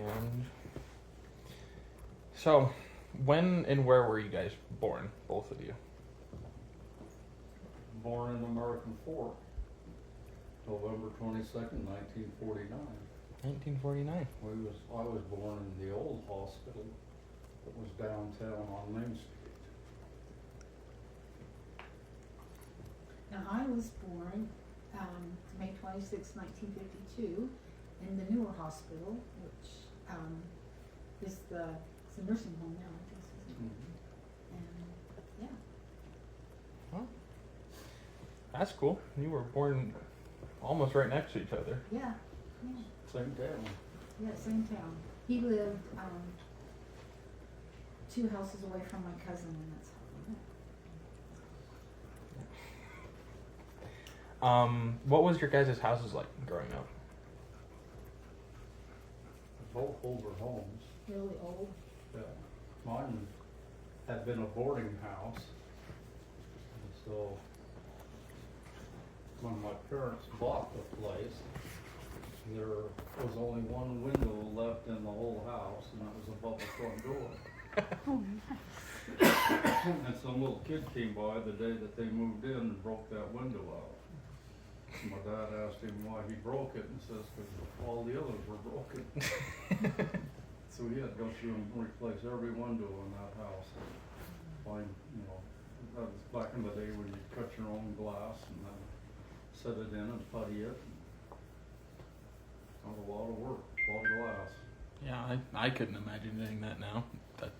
And so, when and where were you guys born, both of you? Born in American Fork, November 22nd, 1949. 1949. I was born in the old hospital that was downtown on Main Street. And I was born May 26, 1952, in the newer hospital, which is it's a nursing home now, I guess, isn't it? And yeah. Oh, that's cool. You were born almost right next to each other. Yeah. Same town. Yeah, same town. He lived 2 houses away from my cousin, and that's how we met. What was your guys' houses like growing up? Both older homes. Really old. Yeah. Mine had been a boarding house. And so when my parents bought the place, there was only one window left in the whole house, and that was above the front door. Oh, nice. And some little kid came by the day that they moved in and broke that window out. My dad asked him why he broke it, and says, because all the others were broken. So he had to go through and replace every window in that house. Find, that was back in the day when you cut your own glass and then set it in and putty it. That was a lot of work, a lot of glass. Yeah, I couldn't imagine doing that now.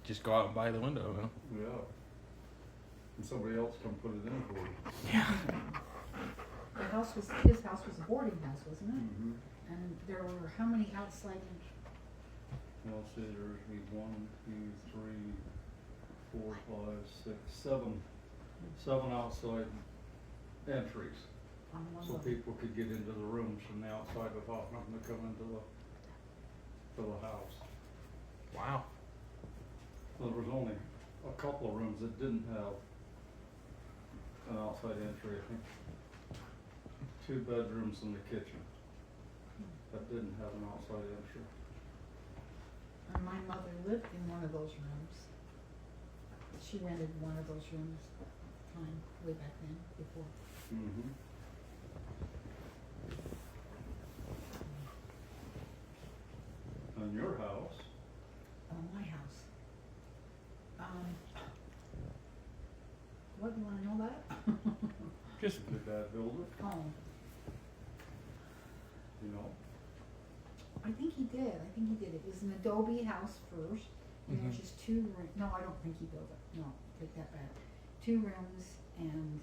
Just go out and buy the window. Huh? Yeah. And somebody else come put it in for you. Yeah. His house was a boarding house, wasn't it? Mm-hmm. And there were how many outside? Well, see, there's 1, 2, 3, 4, 5, 6, 7. 7 outside entries. On one So level? people could get into the rooms from the outside without having to come into the house. Wow. There was only a couple of rooms that didn't have an outside entry, I think. 2 bedrooms and the kitchen that didn't have an outside entry. And my mother lived in one of those rooms. She rented one of those rooms time way back then, before. Mm-hmm. And your house? Oh, my house. What, do you wanna know that? Just Did Dad build it? Oh, You know? I think he did. It was an adobe house first, and there was Mhm. just 2 rooms. No, I don't think he built it. No, take that back. 2 rooms, and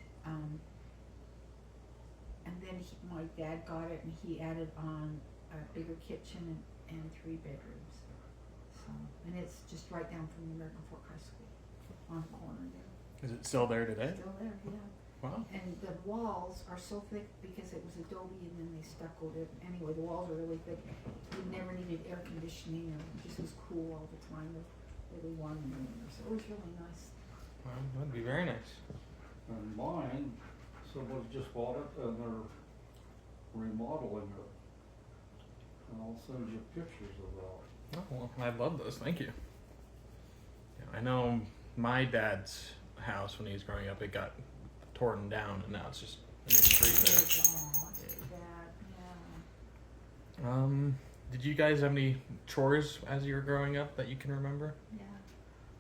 then my dad got it, and he added on a bigger kitchen and 3 bedrooms. So, and it's just right down from the American Fork High School, on the corner there. is it still there today? Still there, yeah. Wow. And the walls are so thick because it was adobe and then they stuccoed it. Anyway, the walls are really thick. We never needed air conditioning, or it just was cool all the time, really warm in there. So it was really nice. Well, that'd be very nice. And mine, somebody just bought it and they're remodeling it. And I'll send you pictures of that. Oh, well, I love those. Thank you. Yeah, I know my dad's house when he was growing up, it got torn down, and now it's just in the street Oh, it's too bad, yeah. there. Did you guys have any chores as you were growing up that you can remember? Yeah.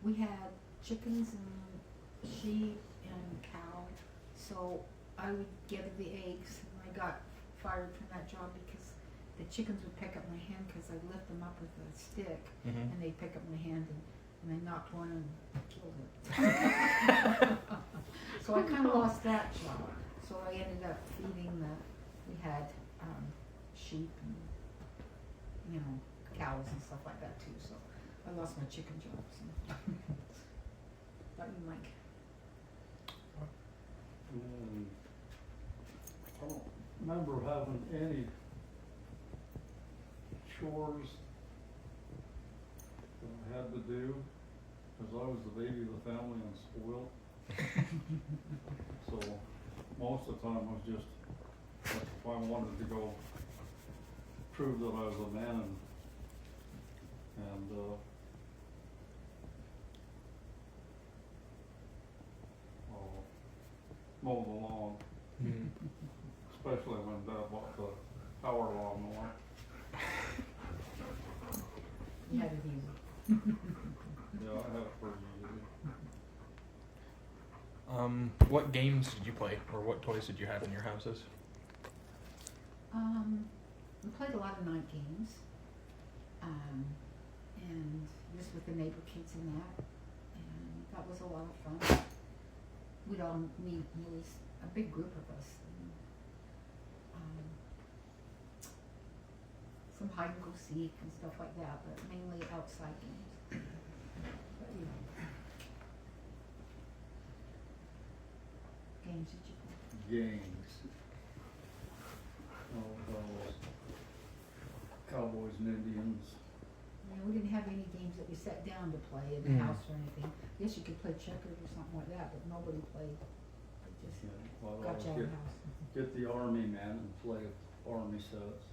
We had chickens and sheep and cow, so I would gather the eggs, and I got fired from that job because the chickens would pick up my hand because I'd lift them up with a stick, Mm-hmm. and they'd pick up my hand and I knocked one and killed it. So I kind of lost that job. So I ended up feeding we had sheep and, cows and stuff like that too. So I lost my chicken job. So. Thought you might. I don't remember having any chores that I had to do, because I was the baby of the family and spoiled. So most of the time was just, if I wanted to go prove that I was a man and and, mow the lawn, Mm. especially when Dad bought the power lawnmower. You had it easy. Yeah, I have it pretty easy. What games did you play, or what toys did you have in your houses? We played a lot of night games, and just with the neighbor kids and that, and that was a lot of fun. We'd all meet, it was a big group of us. And, some hide and go seek and stuff like that, but mainly outside games. But, you know. Games that you play. Games. Oh, those Cowboys and Indians. You know, we didn't have any games that we sat down to play in the Mm. house or anything. Yes, you could play checkers or something like that, but nobody played. It just Yeah, well, I got always you out of the house. get the Army man and play Army sets.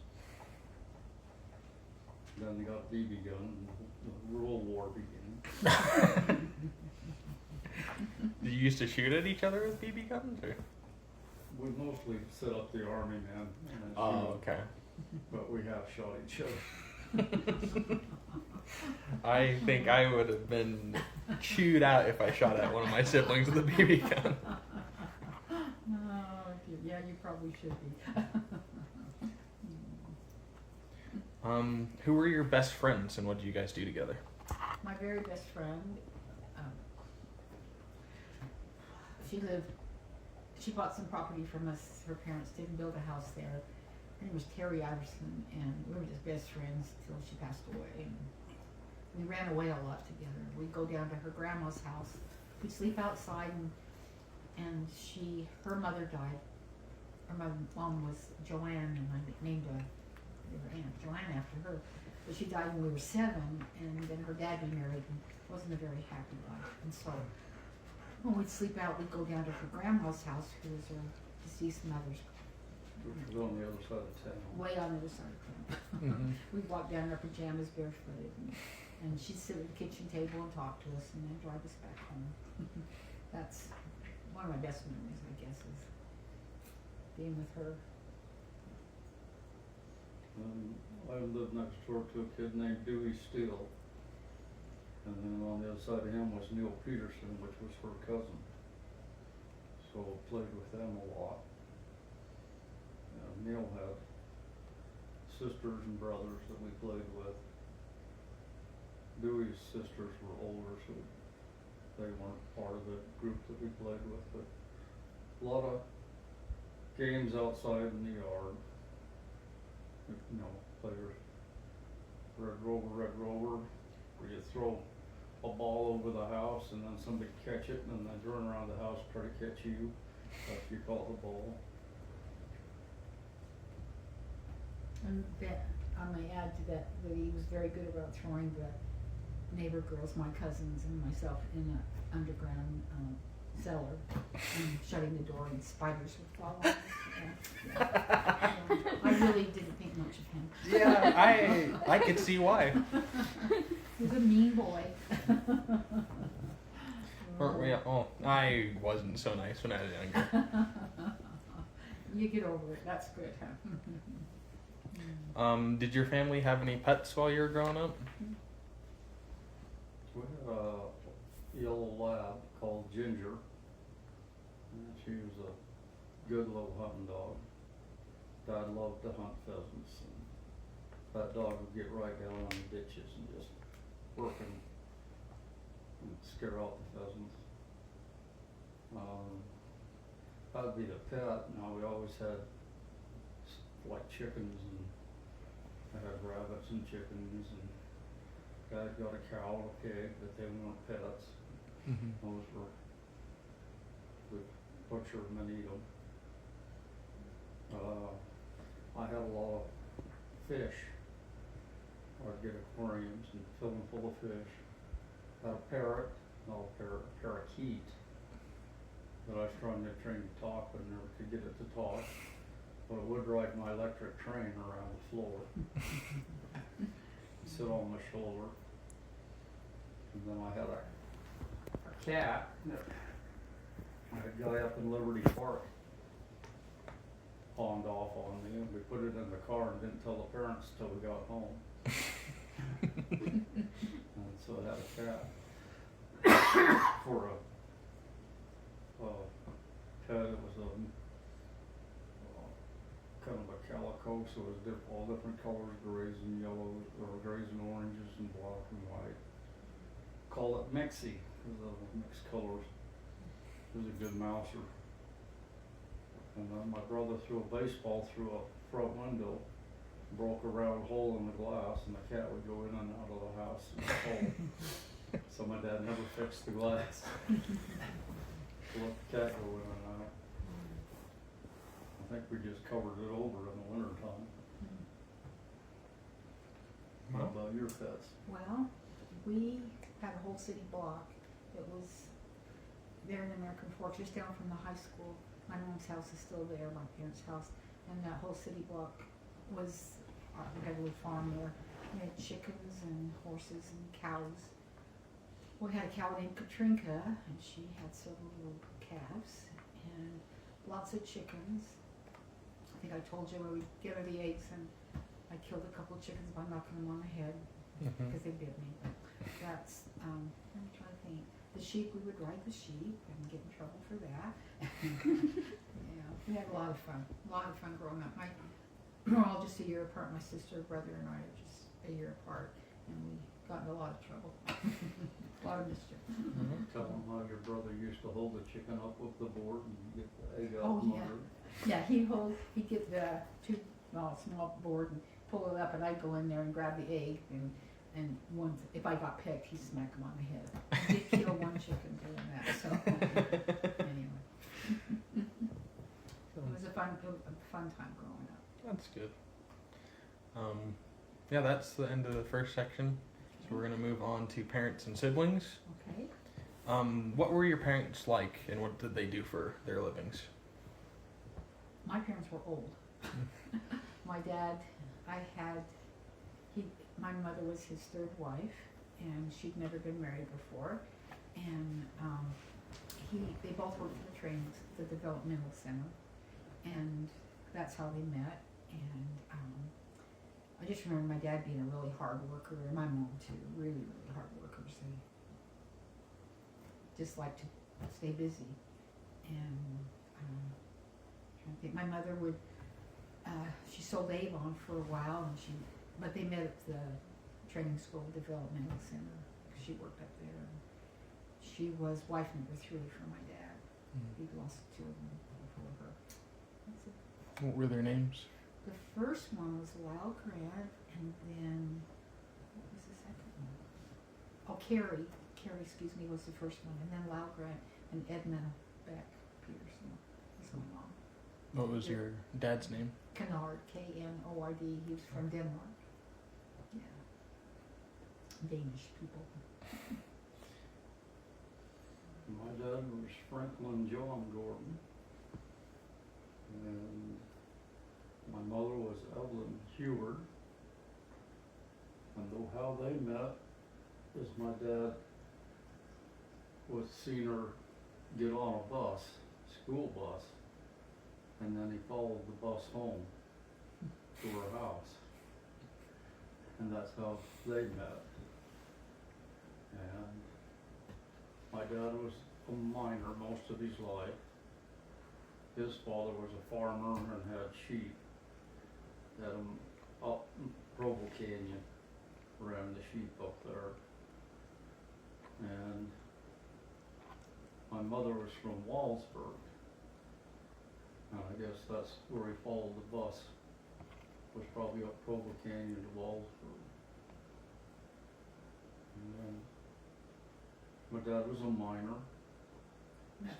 Then they got BB gun and the World War began. Did you used to shoot at each other with BB guns, or? We mostly set up the Army man and then Oh, shoot, okay. but we have shot each other. I think I would have been chewed out if I shot at one of my siblings with a BB gun. Oh, yeah, you probably should be. Who were your best friends, and what did you guys do together? My very best friend, she bought some property from us. Her parents didn't build a house there. Her name was Terry Iverson, and we were just best friends till she passed away. And we ran away a lot together. We'd go down to her grandma's house. We'd sleep outside, and her mother died. My mom was Joanne, and I named her Aunt Joanne after her. But she died when we were 7, and then her dad remarried, and it wasn't a very happy life. And so when we'd sleep out, we'd go down to her grandma's house, who was her deceased mother's, Which was on the other side of town. way on the other side of town. Mm-hmm. We'd walk down in our pajamas barefooted, and she'd sit at the kitchen table and talk to us, and then drive us back home. That's one of my best memories, I guess, is being with her. I lived next door to a kid named Dewey Steele. And then on the other side of him was Neil Peterson, which was her cousin. So played with them a lot. Neil had sisters and brothers that we played with. Dewey's sisters were older, so they weren't part of the group that we played with, but a lot of games outside in the yard. You know, players, Red Rover, where you throw a ball over the house and then somebody catch it and then they run around the house try to catch you after you caught the ball. And that, I may add to that, that he was very good about throwing the neighbor girls, my cousins and myself, in an underground cellar and shutting the door, and spiders would fall on us. Yeah. I really didn't think much of him. Yeah, I could see why. He was a mean boy. I wasn't so nice when I was younger. You get over it. That's good, huh? Did your family have any pets while you were growing up? We had a yellow lab called Ginger. And she was a good little hunting dog. Dad loved to hunt pheasants, and that dog would get right down on the ditches and just work and scare out the pheasants. That'd be the pet. Now we always had like chickens, and I had rabbits and chickens, and Dad got a cow, a pig, but they weren't pets. Mm-hmm. Those were, we butcher them and eat them. I had a lot of fish. I'd get aquariums and fill them full of fish. Had a parrot, parakeet, that I was trying to train to talk, but never could get it to talk. But it would ride my electric train around the floor. sit on my shoulder. And then I had a cat that a guy up in Liberty Park pawned off on me, and we put it in the car and didn't tell the parents till we got home. And so I had a cat for a pet. It was a kind of a calico, so it was all different colors, grays and yellows, or grays and oranges and black and white. Call it Mixie, because of the mixed colors. It was a good mouser. And then my brother threw a baseball through a front window, broke a round hole in the glass, and the cat would go in and out of the house in the hole. So my dad never fixed the glass. Let the cat go in and out. I think we just covered it over in the winter time. How about your pets? Well, we had a whole city block. It was there in American Fork, just down from the high school. My mom's house is still there, my parents' house, and that whole city block was, we had a little farm there. We had chickens and horses and cows. We had a cow named Katrinka, and she had several little calves, and lots of chickens. I think I told you where we'd get her the eggs, and I killed a couple of chickens by knocking them on the head, because they bit me. That's, I'm trying to think. The sheep, we would ride the sheep and get in trouble for that. Yeah, we had a lot of fun growing up. We're all just a year apart. My sister, brother, and I are just a year apart, and we got in a lot of trouble. A lot of mischief. Tell them how your brother used to hold the chicken up with the board and get the egg out Oh, from yeah. under it. Yeah, he'd get the small board and pull it up, and I'd go in there and grab the egg, and once, if I got pecked, he'd smack him on the head. I did kill one chicken doing that, so, anyway. It was a fun time growing up. That's good. Yeah, that's the end of the first section. So we're gonna move on to parents and siblings. Okay. What were your parents like, and what did they do for their livings? My parents were old. My dad, my mother was his third wife, and she'd never been married before, and they both worked for the developmental center, and that's how they met. And I just remember my dad being a really hard worker, and my mom too, really, really hard workers. They just like to stay busy. And trying to think, my mother would, she sold Avon for a while, but they met at the training school developmental center, because she worked up there. And she was wife number 3 for my dad. He lost 2 of them before her. That's it. What were their names? The first one was Lyle Grant, and then, what was the second one? Oh, Carrie, was the first one, and then Lyle Grant and Edna Beck Peterson was my mom. What was your dad's name? Kennard, K-N-O-R-D, he was from Denmark. Yeah. Danish people. My dad was Franklin John Gordon, and my mother was Evelyn Heward. And how they met is my dad was seen her get on a bus, school bus, and then he followed the bus home to her house. And that's how they met. And my dad was a miner most of his life. His father was a farmer and had sheep. Had them up in Provo Canyon, ran the sheep up there. And my mother was from Wallsburg. And I guess that's where he followed the bus, was probably up Provo Canyon to Wallsburg. And then my dad was a miner.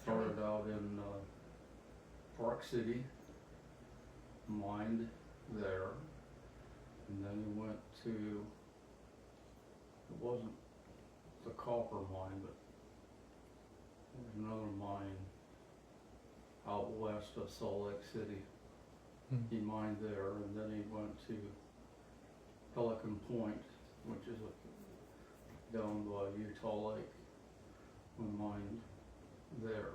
Started out in Park City, mined there, and then he went to, it wasn't the copper mine, but there was another mine out west of Salt Lake City. He mined there, and then he went to Pelican Point which is down by Utah Lake, we mined there.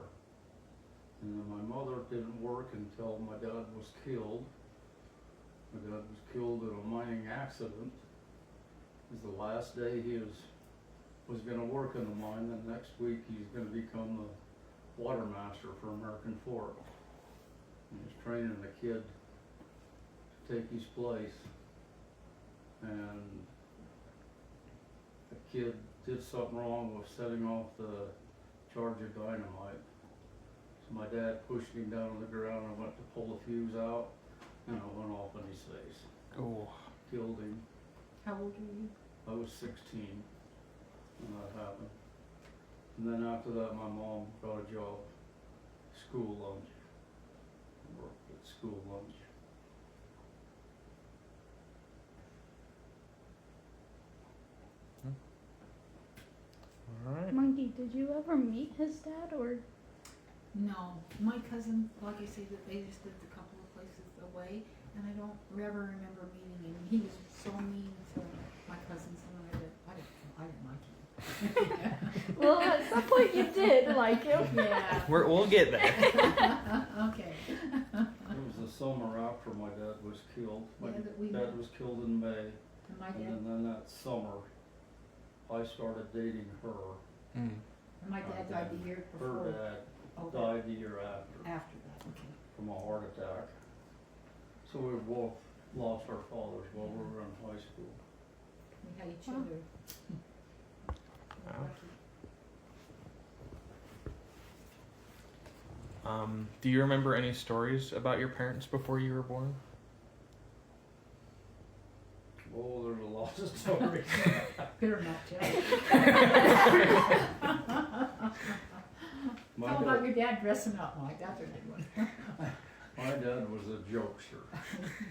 And then my mother didn't work until my dad was killed. My dad was killed in a mining accident. It was the last day he was gonna work in the mine, and next week he's gonna become the water master for American Fork. And he's training a kid to take his place. And the kid did something wrong with setting off the charge of dynamite. So my dad pushed him down on the ground and went to pull the fuse out, and it went off in his face. Oh. Killed him. How old were you? I was 16 when that happened. And then after that, my mom got a job, school lunch. Worked at school lunch. All right. Monkey, did you ever meet his dad or? No, my cousin, like I say, that they just lived a couple of places away, and I don't ever remember meeting him. He was so mean to my cousins, and I didn't like him. Well, at some point you did like him. Yeah. We'll get there. Okay. It was the summer after my dad was killed. My Yeah, that we dad met. was killed in May, And my and dad, then that summer, I started dating her. Mm. and my dad died the year Her before. dad Oh, died the year after after that, okay. from a heart attack. So we both lost our fathers while we were in high school. We had each Wow. other. Wow. Do you remember any stories about your parents before you were born? Oh, there's a lot of stories. Better not tell. My How dad- about your dad dressing up, Mike? That's a good one. My dad was a jokester.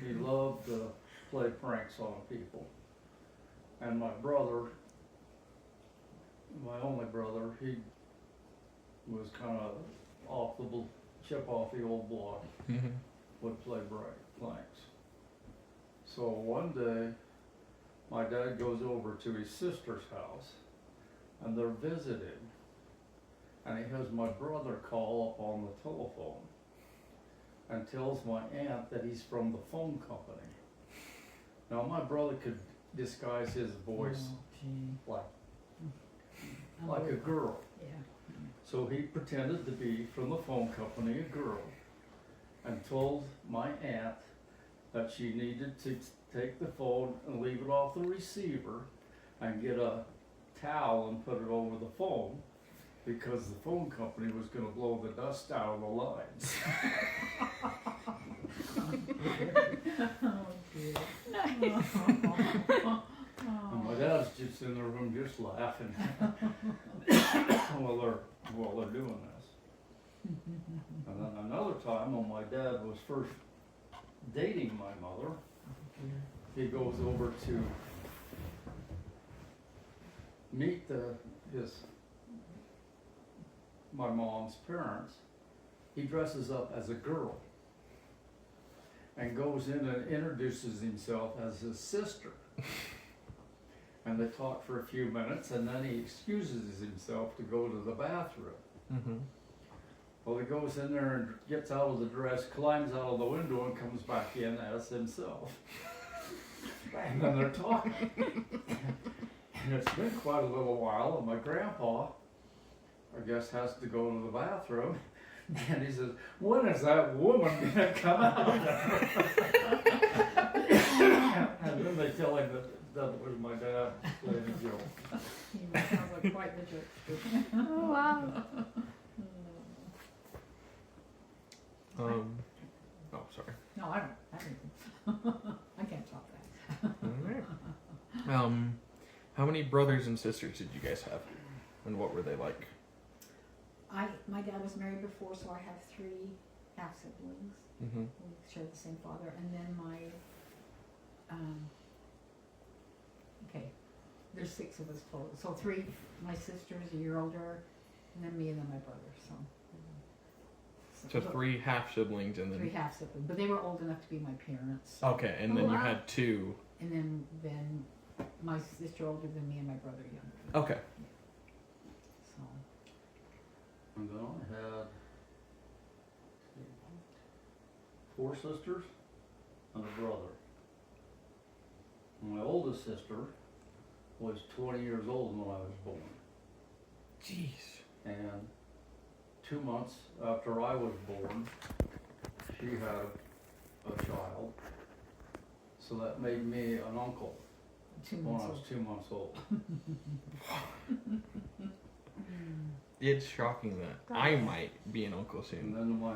He loved to play pranks on people. And my brother, my only brother, he was kind of chip off the old block, Mm-hmm. would play pranks. So one day, my dad goes over to his sister's house, and they're visiting. And he has my brother call up on the telephone and tells my aunt that he's from the phone company. Now my brother could disguise his voice Oh, gee. like a girl. Yeah. So he pretended to be from the phone company, a girl, and told my aunt that she needed to take the phone and leave it off the receiver and get a towel and put it over the phone, because the phone company was gonna blow the dust out of the lines. Oh, dear. And my dad's just in the room just laughing while they're doing this. And then another time when my dad was first dating my mother, he goes over to meet my mom's parents. He dresses up as a girl and goes in and introduces himself as his sister. And they talk for a few minutes, and then he excuses himself to go to the bathroom. Mm-hmm. Well, he goes in there and gets out of the dress, climbs out of the window, and comes back in as himself. And then they're talking. And it's been quite a little while, and my grandpa, I guess, has to go to the bathroom. And he says, "When is that woman gonna come out?" And then they tell him that it was my dad playing a joke. He sounds like quite the joke. Oh wow. Oh, sorry. No, I don't. I can't top that. All right. How many brothers and sisters did you guys have, and what were they like? My dad was married before, so I have 3 half siblings. Mm-hmm. We share the same father, and then okay, there's 6 of us total. So 3, my sister's a year older, and then me, and then my brother. So 3 half siblings, and 3 then half siblings, but they were old enough to be my parents. okay, and then Oh, you wow. had 2. And then my sister older than me and my brother younger. Okay. So, And then I had 4 sisters and a brother. My oldest sister was 20 years old when I was born. Jeez. And 2 months after I was born, she had a child. So that made me an uncle 2 when months I was old. 2 months old. It's shocking that I might be an uncle And soon. then my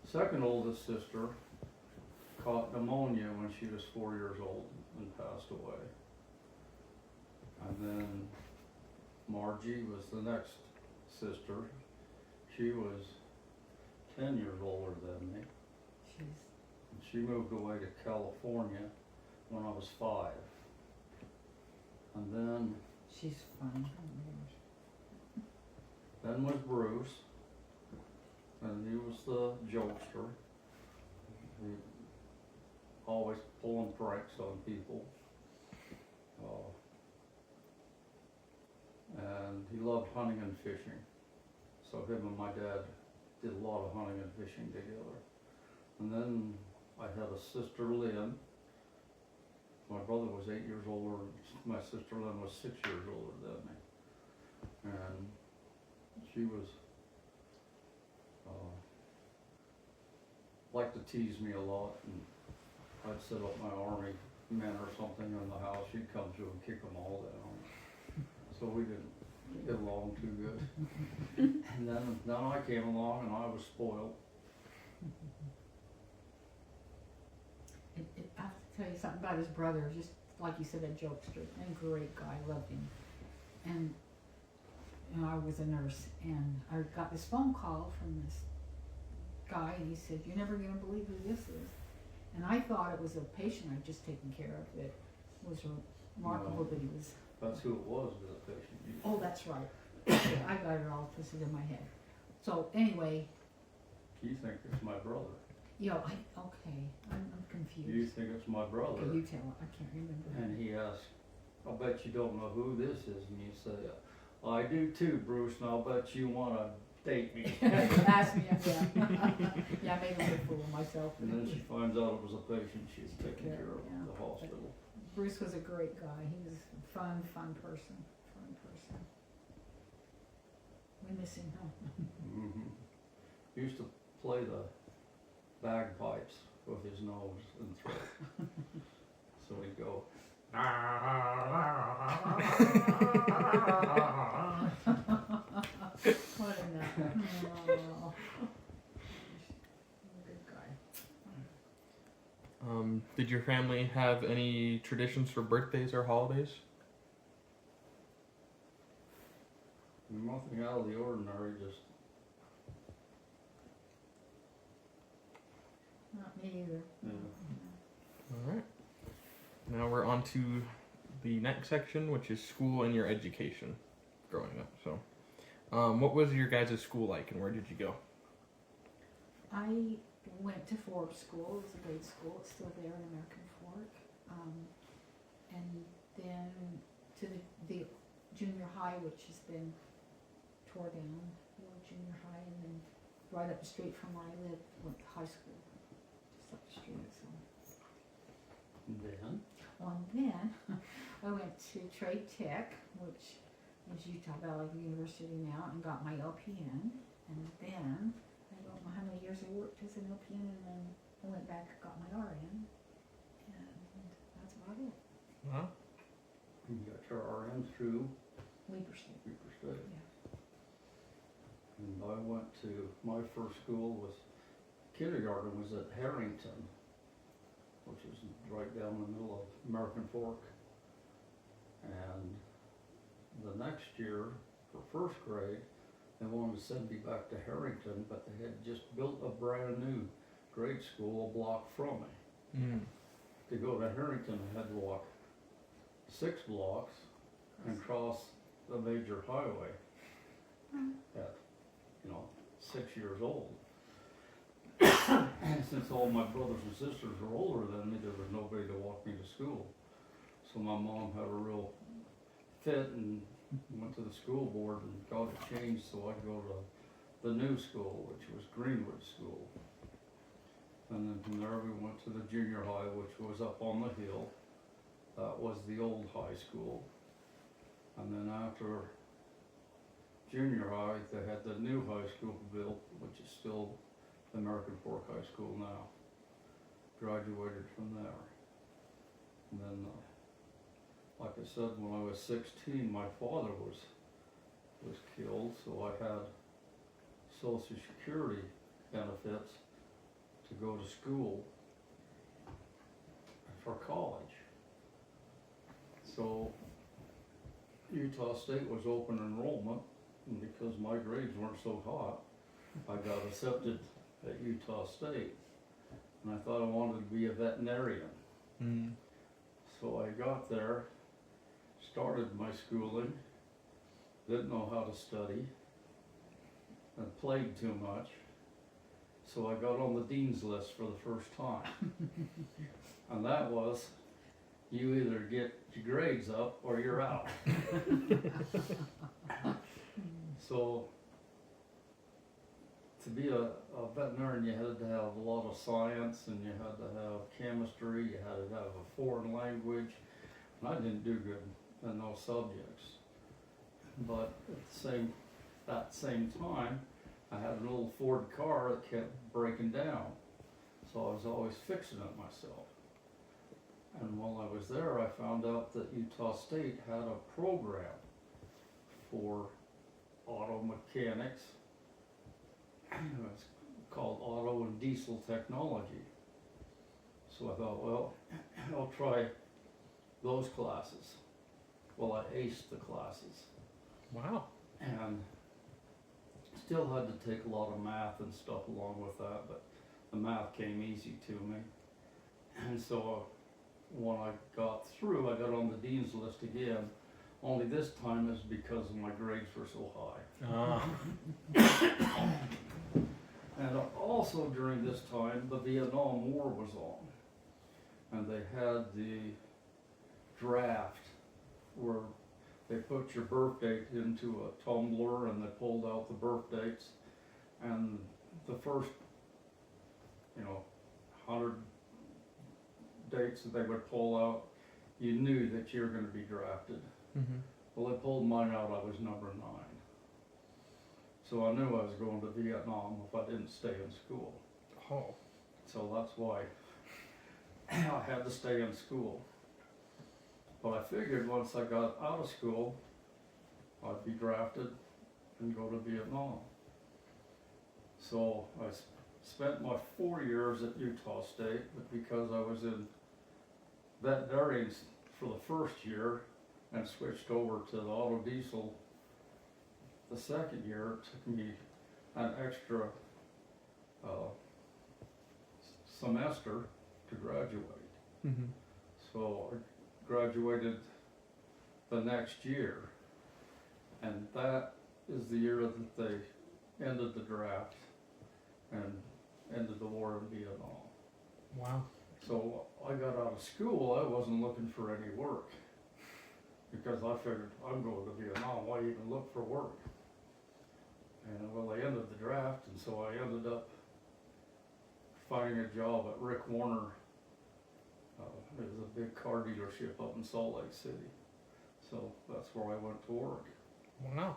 second oldest sister caught pneumonia when she was 4 years old and passed away. And then Margie was the next sister. She was 10 years older than me. She's, She moved away to California when I was 5. And she's funny. Oh my gosh. then was Bruce, and he was the jokester. He always pulling pranks on people. And he loved hunting and fishing. So him and my dad did a lot of hunting and fishing together. And then I had a sister Lynn. My brother was 8 years older, my sister Lynn was 6 years older than me. And she was, liked to tease me a lot, and I'd set up my army men or something in the house, she'd come through and kick them all down. So we didn't get along too good. And then I came along and I was spoiled. I have to tell you something about his brother, just like you said, a jokester, and a great guy, loved him. And, you know, I was a nurse, and I got this phone call from this guy, and he said, "You're never gonna believe who this is." And I thought it was a patient I'd just taken care of. It was remarkable No. that he was, That's who it was, the patient. oh, that's right. I got it all twisted in my head. So anyway, You think it's my brother. I'm confused. You think it's my brother. Okay, you tell, I can't remember. And he asked, "I bet you don't know who this is." And you say, "I do too, Bruce, and I'll bet you wanna date me." Ask me, yeah. Yeah, I made a little fool of myself. And then she finds out it was a patient she's taking Yeah, care of yeah. in the hospital. Bruce was a great guy. He was a fun person. Fun person. We miss him, huh? Mm-hmm. He used to play the bagpipes with his nose and throat. So he'd go, What a nut. Oh. Good guy. Did your family have any traditions for birthdays or holidays? nothing out of the ordinary, just Not me either. All right. Now we're on to the next section, which is school and your education growing up. So, what was your guys' school like, and where did you go? I went to Forbes School. It was a grade school. It's still there in American Fork. And then to the junior high, which has been tore down, the old junior high, and then right up the street from where I live, went to high school, just up the street. So, then. and then I went to Trade Tech, which is Utah Valley University now, and got my LPN. And then I don't know how many years I worked as an LPN, and then I went back and got my RN, and that's about it. Huh? You got your RN through Weber State. Weber State. Yeah. And I went to, my first school was, kindergarten was at Harrington, which is right down the middle of American Fork. And the next year, for first grade, they wanted to send me back to Harrington, but they had just built a brand new grade school a block from me. To go to Harrington, I had to walk 6 blocks and cross the major highway at, 6 years old. And since all my brothers and sisters were older than me, there was nobody to walk me to school. So my mom had a real fit and went to the school board and got it changed so I could go to the new school, which was Greenwood School. And then from there we went to the junior high, which was up on the hill. That was the old high school. And then after junior high, they had the new high school built, which is still the American Fork High School now. Graduated from there. And then, like I said, when I was 16, my father was killed, so I had Social Security benefits to go to school for college. So Utah State was open enrollment, and because my grades weren't so hot, I got accepted at Utah State. And I thought I wanted to be a veterinarian. Mm. So I got there, started my schooling, didn't know how to study, and played too much. So I got on the dean's list for the first time. And that was, you either get your grades up or you're out. So to be a veterinarian, you had to have a lot of science, and you had to have chemistry, you had to have a foreign language, and I didn't do good in those subjects. But at that same time, I had an old Ford car that kept breaking down, so I was always fixing it myself. And while I was there, I found out that Utah State had a program for auto mechanics. It's called Auto and Diesel Technology. So I thought, well, I'll try those classes. Well, I aced the classes. Wow. And still had to take a lot of math and stuff along with that, but the math came easy to me. And so when I got through, I got on the dean's list again. Only this time is because my grades were so high. Ah. And also during this time, the Vietnam War was on. And they had the draft where they put your birth date into a tumbler and they pulled out the birth dates. And the first, 100 dates that they would pull out, you knew that you were going to be drafted. Mm-hmm. Well, they pulled mine out, I was number 9. So I knew I was going to Vietnam if I didn't stay in school. Oh. So that's why I had to stay in school. But I figured once I got out of school, I'd be drafted and go to Vietnam. So I spent my 4 years at Utah State, but because I was in veterinarians for the first year and switched over to the auto diesel the second year, it took me an extra semester to graduate. Mm-hmm. So I graduated the next year, and that is the year that they ended the draft and ended the war in Vietnam. Wow. So I got out of school, I wasn't looking for any work, because I figured, I'm going to Vietnam, why even look for work? And well, they ended the draft, and so I ended up finding a job at Rick Warner. It was a big car dealership up in Salt Lake City. So that's where I went to work. Wow.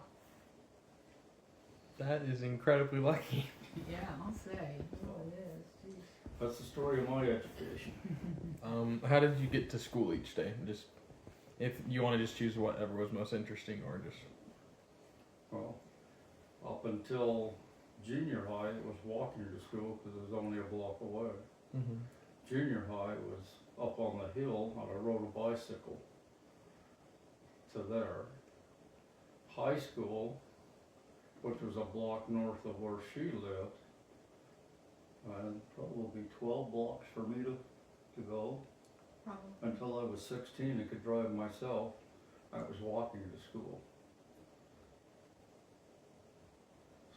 That is incredibly lucky. Yeah, I'll say. Oh, it is. Jeez. That's the story of my education. How did you get to school each day? Just, if you want to just choose whatever was most interesting, or just. Well, up until junior high, it was walking to school because it was only a block away. Mm-hmm. Junior high was up on the hill, and I rode a bicycle to there. High school, which was a block north of where she lived, and probably 12 blocks for me to go. Probably. Until I was 16 and could drive myself, I was walking to school.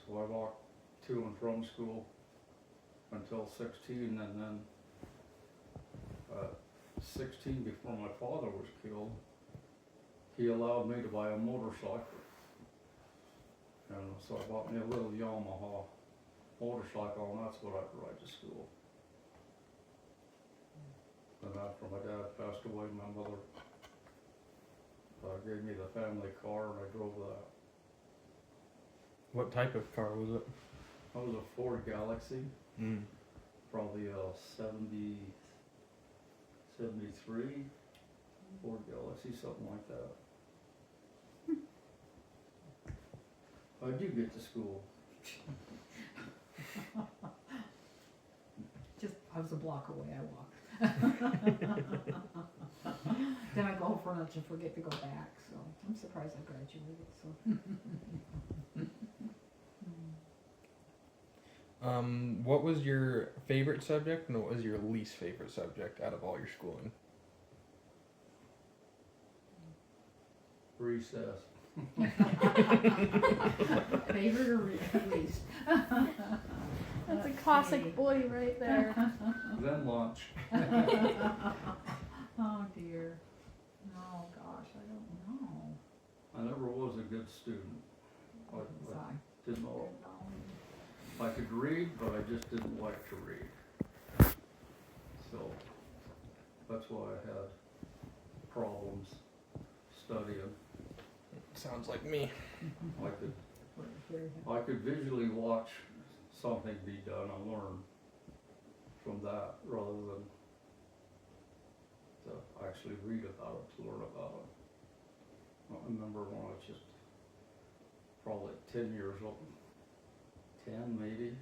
So I walked to and from school until 16, and then 16 before my father was killed, he allowed me to buy a motorcycle. And so I bought me a little Yamaha motorcycle, and that's what I could ride to school. And after my dad passed away, my mother gave me the family car, and I drove that. What type of car was it? That was a Ford Galaxy, Mm. probably a 73 Ford Galaxy, something like that. How'd you get to school? Just, I was a block away, I walked. Then I go home for lunch and forget to go back, so I'm surprised I graduated, so. What was your favorite subject and what was your least favorite subject out of all your schooling? Recess. Favorite or least? That's a classic boy right there. Then lunch. Oh dear. Oh gosh, I don't know. I never was a good student. I didn't know. I could read, but I just didn't like to read. So that's why I had problems studying. Sounds like me. I could visually watch something be done and learn from that rather than to actually read about it, to learn about it. I remember when I was just probably 10 years old, 10 maybe,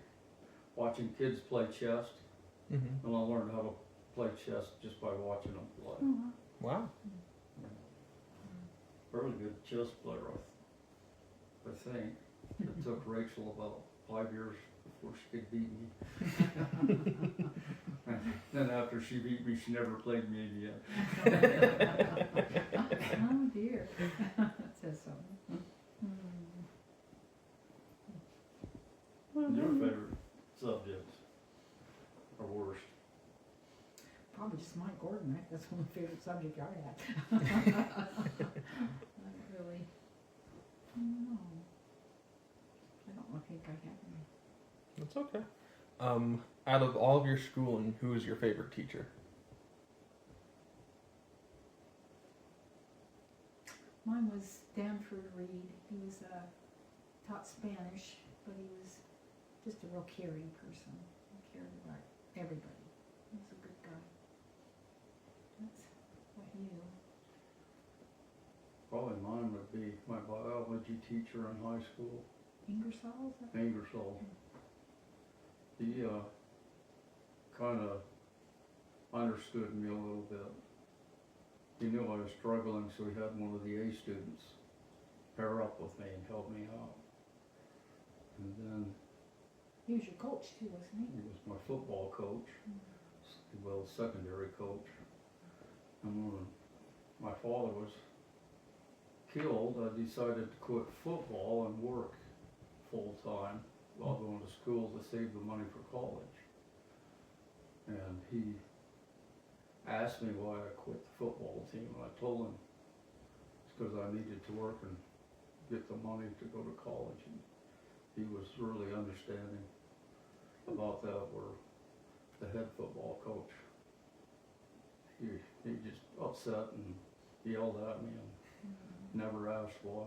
watching kids play chess, Mm-hmm. and I learned how to play chess just by watching them play. Wow. Fairly good chess player, I think. It took Rachel about 5 years before she could beat me. And then after she beat me, she never played me again. Oh dear. That says something. Your favorite subjects or worst? Probably just Mike Gordon, right? That's one of my favorite subject I had. Not really. I don't know. I don't think I have any. That's okay. Out of all of your schooling, who is your favorite teacher? Mine was Stanford Reed. He was taught Spanish, but he was just a real caring person. He cared about everybody. He was a good guy. That's what you. Probably mine would be my biology teacher in high school, Ingersoll? Is that? Ingersoll. He kind of understood me a little bit. He knew I was struggling, so he had one of the A students pair up with me and help me out. And then He was your coach too, wasn't he? he was my football coach, well, secondary coach. And when my father was killed, I decided to quit football and work full time while going to school to save the money for college. And he asked me why I quit the football team, and I told him it's because I needed to work and get the money to go to college. And he was really understanding about that, where the head football coach, he just upset and yelled at me and never asked why.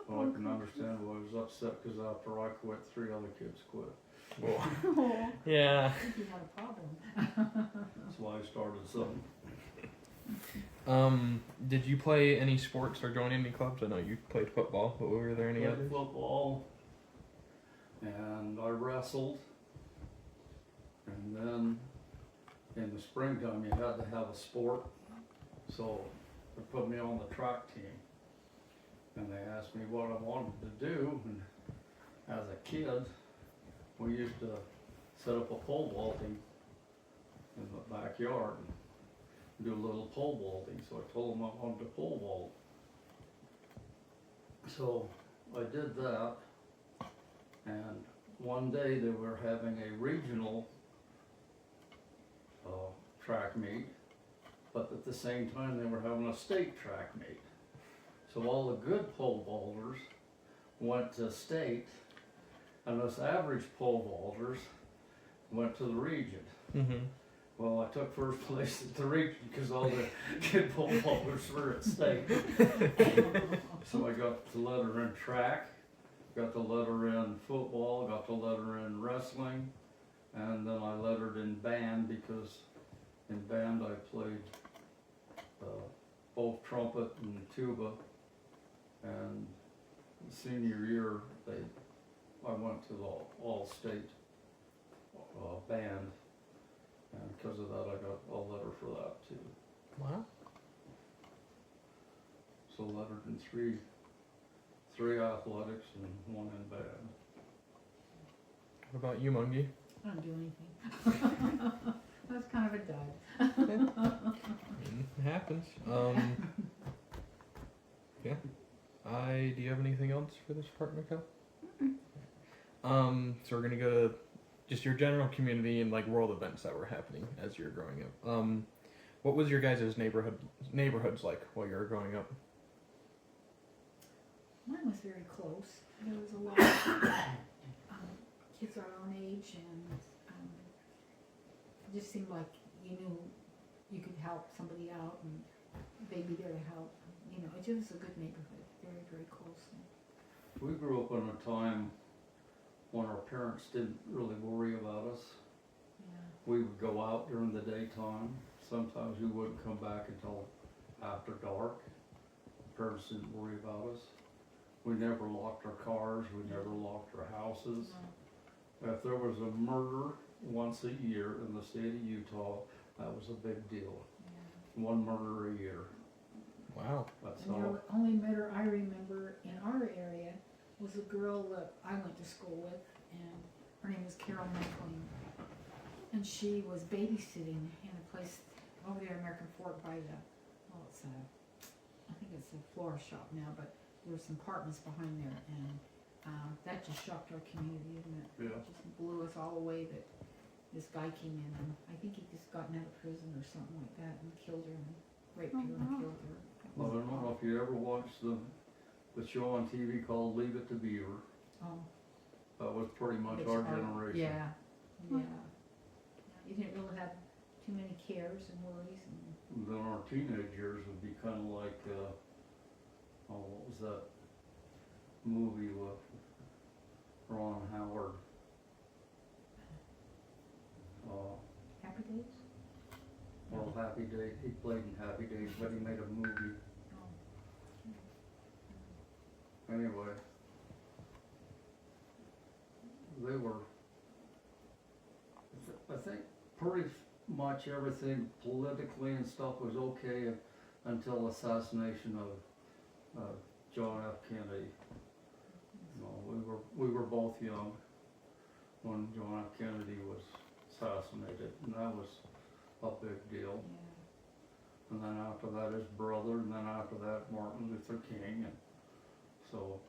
Well, I can understand why he was upset, because after I quit, 3 other kids quit. Yeah. I think he had a problem. That's why I started something. Did you play any sports or join any clubs? I know you played football, but were there any Played others? football, and I wrestled, and then in the springtime you had to have a sport, so they put me on the track team, and they asked me what I wanted to do, and as a kid we used to set up a pole vaulting in the backyard and do a little pole vaulting, so I told them I wanted to pole vault. So I did that, and one day they were having a regional track meet, but at the same time, they were having a state track meet. So all the good pole vaulters went to state, and us average pole vaulters went to the region. Mm-hmm. Well, I took first place at the region because all the good pole vaulters were at state. So I got the letter in track, got the letter in football, got the letter in wrestling, and then I lettered in band because in band I played both trumpet and tuba. And senior year, I went to the all-state band, and because of that, I got a letter for that too. Wow. So lettered in three athletics and one in band. What about you, Mungie? I don't do anything. That's kind of a dud. I mean, it happens. Yeah. Do you have anything else for this part, Mikkel? So we're gonna go to just your general community and like world events that were happening as you were growing up. What was your guys' neighborhoods like while you were growing up? Mine was very close. There was a lot of kids our own age, and it just seemed like you knew you could help somebody out, and they'd be there to help. You know, it just was a good neighborhood, very, very close. We grew up in a time when our parents didn't really worry about us. Yeah. We would go out during the daytime. Sometimes we wouldn't come back until after dark. Parents didn't worry about us. We never locked our cars, we never locked our houses. No. If there was a murder once a year in the state of Utah, that was a big deal. Yeah. One murder a year, Wow. that's And all. the only murder I remember in our area was a girl that I went to school with, and her name was Carol McLean. And she was babysitting in a place over there in American Fork by the, I think it's a floral shop now, but there were some apartments behind there, and that just shocked our community, didn't it? Yeah. It just blew us all away that this guy came in, and I think he just gotten out of prison or something like that, and killed her, and raped her and killed her. It Well, I was don't know awful. if you ever watched the show on TV called Leave It to Beaver. Oh. That was pretty much It's our hard. generation. Yeah, yeah. You didn't really have too many cares and worries, and Then our teenage years would be kind of like, what was that movie with Ron Howard? Happy Days. Well, Happy Days, he played in Happy Days, but he made a movie. Oh. Anyway, they were, I think pretty much everything politically and stuff was okay until assassination of John F. Kennedy. You know, we were both young when John F. Kennedy was assassinated, and that was a big deal. Yeah. And then after that his brother, and then after that Martin Luther King, and so.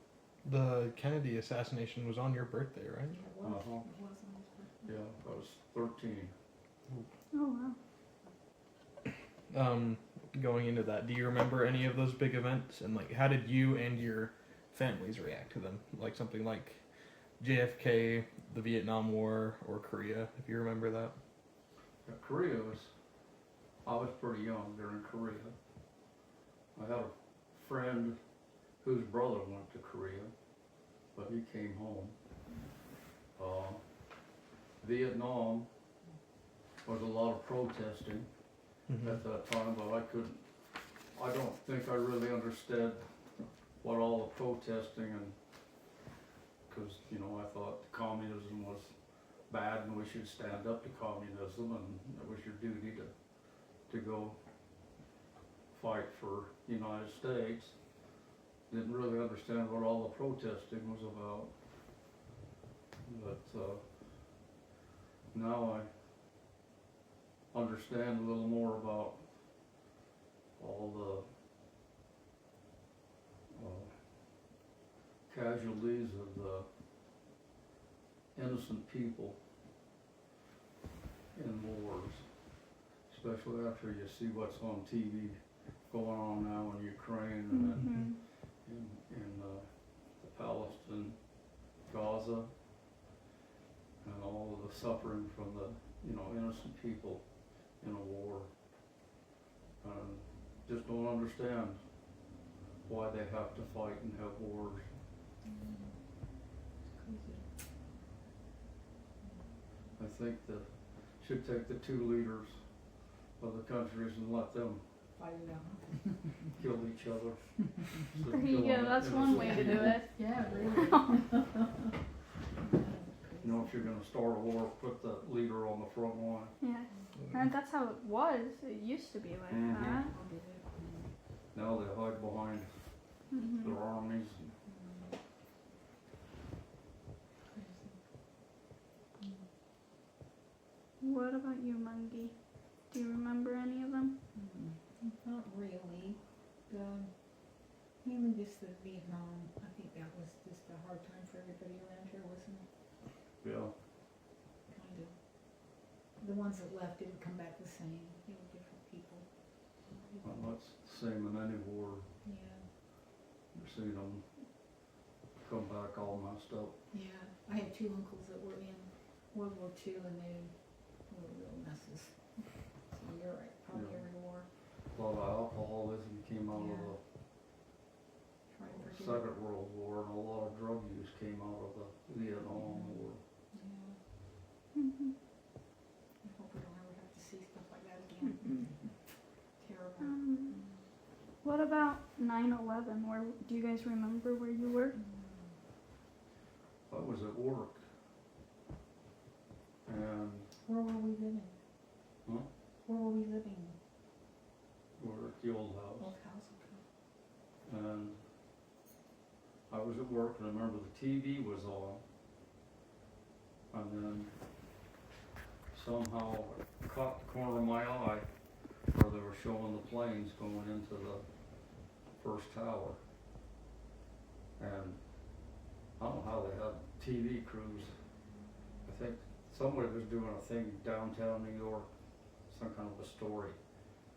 The Kennedy assassination was on your birthday, right? Yeah, it was. Uh-huh. It was on his birthday. Yeah, I was 13. Oh wow. Going into that, do you remember any of those big events, and like how did you and your families react to them? Like something like JFK, the Vietnam War, or Korea, if you remember that. Yeah, I was pretty young during Korea. I had a friend whose brother went to Korea, but he came home. Vietnam was a lot of protesting at that time, but I don't think I really understood what all the protesting, and because, you know, I thought communism was bad and we should stand up to communism, and it was your duty to go fight for the United States. Didn't really understand what all the protesting was about. But now I understand a little more about all the casualties of the innocent people in wars. especially after you see what's on TV going on now in Ukraine and then in Palestine, Gaza, and all of the suffering from the, you know, innocent people in a war. And just don't understand why they have to fight and have wars. I think that should take the two leaders of the countries and let them Fight it out. kill each other. instead of There you killing go. That's one innocent way to do people. it. Yeah, really. You know, if you're gonna start a war, put the leader on the front line. Yeah. And that's how it was. It used to be like Mhm. that. Now they hide behind Mhm. their armies. What about you, Mungie? Do you remember any of them? Not really. Mainly just the Vietnam. I think that was just a hard time for everybody around here, wasn't it? Yeah, Kind of. The ones that left didn't come back the same. They were different people. well, that's the same in any war. Yeah. You're seeing them come back all messed up. Yeah. I had two uncles that were in World War II and they were real messes. So you're right, probably Yeah. every war. A lot of alcoholism came out Yeah. of Try and the forget. Second World War, and a lot of drug use came out of the Vietnam War. Yeah. Mhm. I hope we don't ever have to see stuff like that again. Terrible. What about 9/11? Where do you guys remember where you were? I was at work, and Where were we living? Huh? Where were we living? we were at the old house. Old house, okay. And I was at work, and I remember the TV was on, and then somehow it caught the corner of my eye where they were showing the planes going into the first tower. And I don't know how they had TV crews. I think somebody was doing a thing downtown New York, some kind of a story,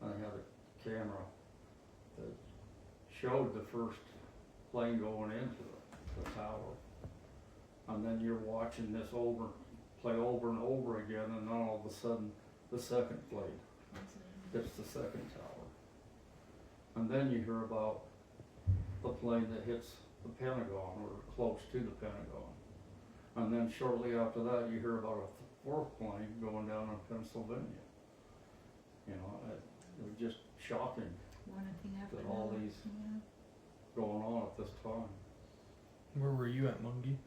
and they had a camera that showed the first plane going into the tower. And then you're watching this play over and over again, and then all of a sudden, the second plane hits the second tower. And then you hear about the plane that hits the Pentagon, or close to the Pentagon. And then shortly after that, you hear about a fourth plane going down in Pennsylvania. You know, it was just shocking One thing after that all another. these Yeah. going on at this time. Where were you at, Mungie?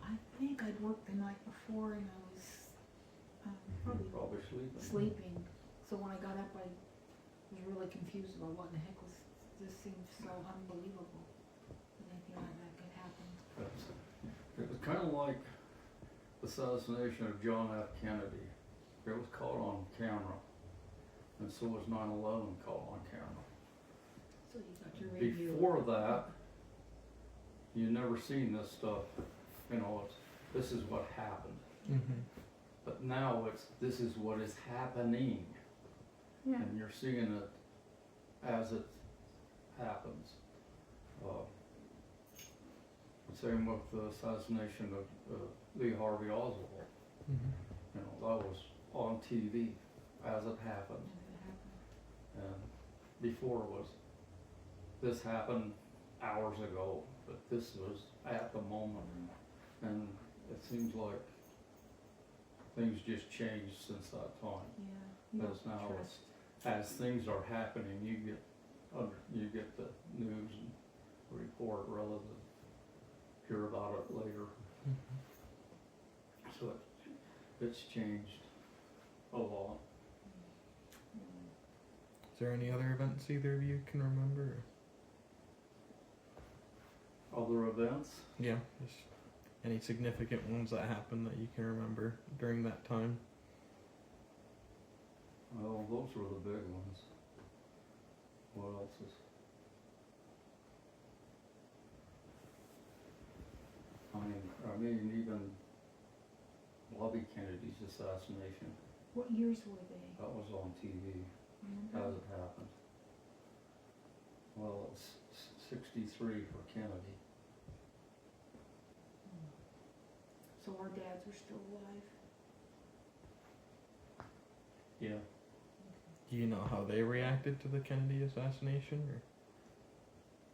I think I'd worked the night before and I was probably Probably sleeping. sleeping. So when I got up, I was really confused about what in the heck was. This seemed so unbelievable that anything like that could happen. It was kind of like the assassination of John F. Kennedy. It was caught on camera, and so was 9/11 caught on camera. So you got to review. Before that, you never seen this stuff. You know, this is what happened. Mm-hmm. But now this is what is happening, Yeah. and you're seeing it as it happens. Same with the assassination of Lee Harvey Oswald. Mm-hmm. You know, that was on TV as it happened. As it happened. And before was, this happened hours ago, but this was at the moment. And it seems like things just changed since that time. Yeah. You Because don't now trust. As things are happening, you get the news and report rather than hear about it later. Mm-hmm. So it's changed a lot. Is there any other events either of you can remember? Other events? Yeah, just any significant ones that happened that you can remember during that time. Well, those were the big ones. What else is? I mean, even Bobby Kennedy's assassination What years were they? That was on TV as it happened. Well, it's 63 for Kennedy. So our dads are still alive? Yeah. Do you know how they reacted to the Kennedy assassination?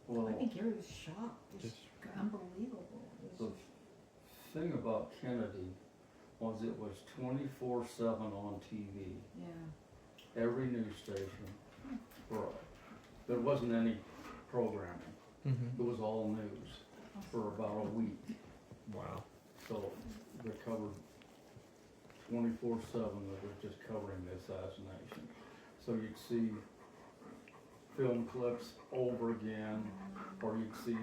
Or Well, I think Gary was shocked, just Just- unbelievable. It the was thing about Kennedy was it was 24/7 on TV. yeah. Every news station. There wasn't any programming. mm-hmm. It was all news for about a week. Wow. So they covered 24/7. That was just covering the assassination. So you'd see film clips over again, or you'd see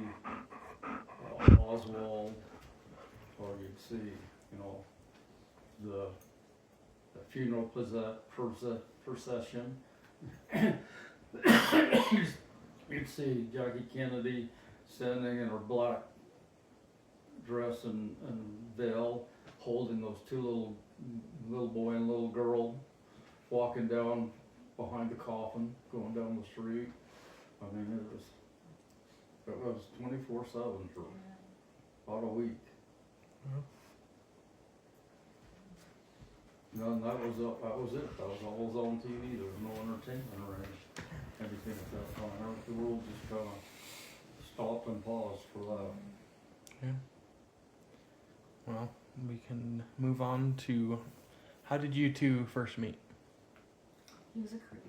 Oswald, or you'd see, you know, the funeral procession. You'd see Jackie Kennedy standing in her black dress and veil, holding those two little boy and little girl, walking down behind the coffin, going down the street. I mean, it was 24/7 for about a week. No, and that was it. That was always on TV. There was no entertainment or anything at that time. The world just kind of stopped and paused for that. Yeah. Well, we can move on to how did you two first meet? He was a creep.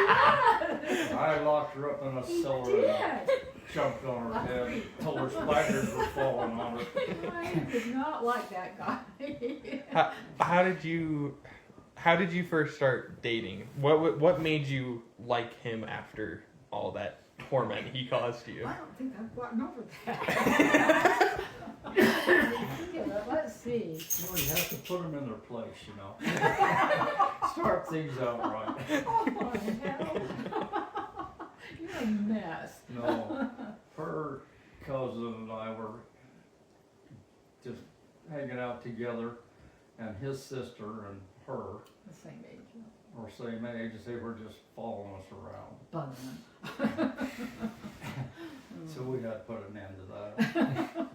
I locked her up in a He cellar did. and jumped on her head till her spiders were falling on her. I did not like that guy. How did you first start dating? What made you like him after all that torment he caused you? I don't think I've gotten over that. Let's see. You know, you have to put them in their place, you know. Start things out right. Oh, hell. You're a mess. No, her cousin and I were just hanging out together, and his sister and her The same age. were same age. They were just following us around. Bugging him. So we had to put an end to that.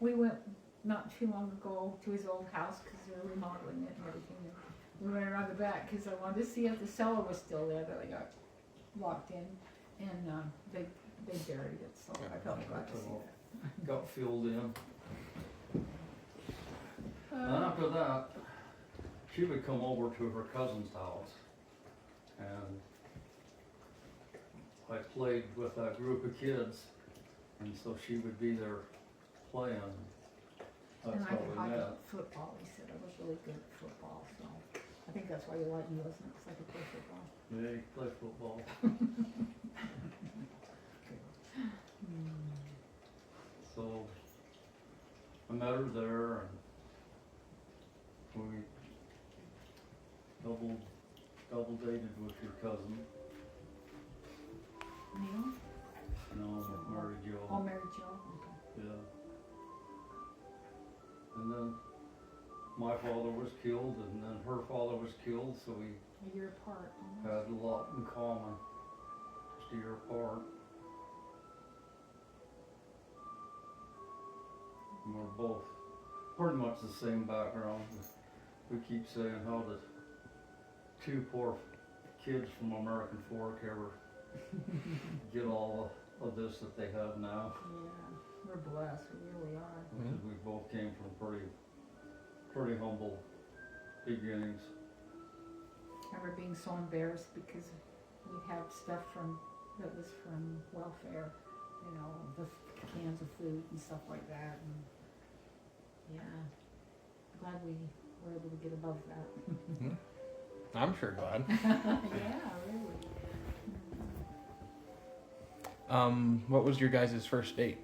We went not too long ago to his old house because they were remodeling it and everything. We went around the back because I wanted to see if the cellar was still there that I got locked in, and they buried it. So I felt glad to see that. Got filled in. And after that, she would come over to her cousin's house, and I played with a group of kids, and so she would be there playing. That's And I how could we hide met. football. He said I was really good at football, so I think that's why you like me, wasn't it? Because I could play football. Yeah, you play football. So I met her there, and we double dated with your cousin. Neil? No, Mary Oh, Jo. Mary Jo. Okay. Yeah. And then my father was killed, and then her father was killed, so we A year apart. Almost. had a lot in common. Just a year apart. And we're both pretty much the same background. We keep saying how the two poor kids from American Fork ever get all of this that they have now. Yeah, we're blessed. We really are. Because we both came from pretty humble beginnings. I remember being so embarrassed because we'd have stuff that was from welfare, you know, the cans of food and stuff like that. And yeah, glad we were able to get above that. I'm sure glad. Yeah, really. What was your guys' first date?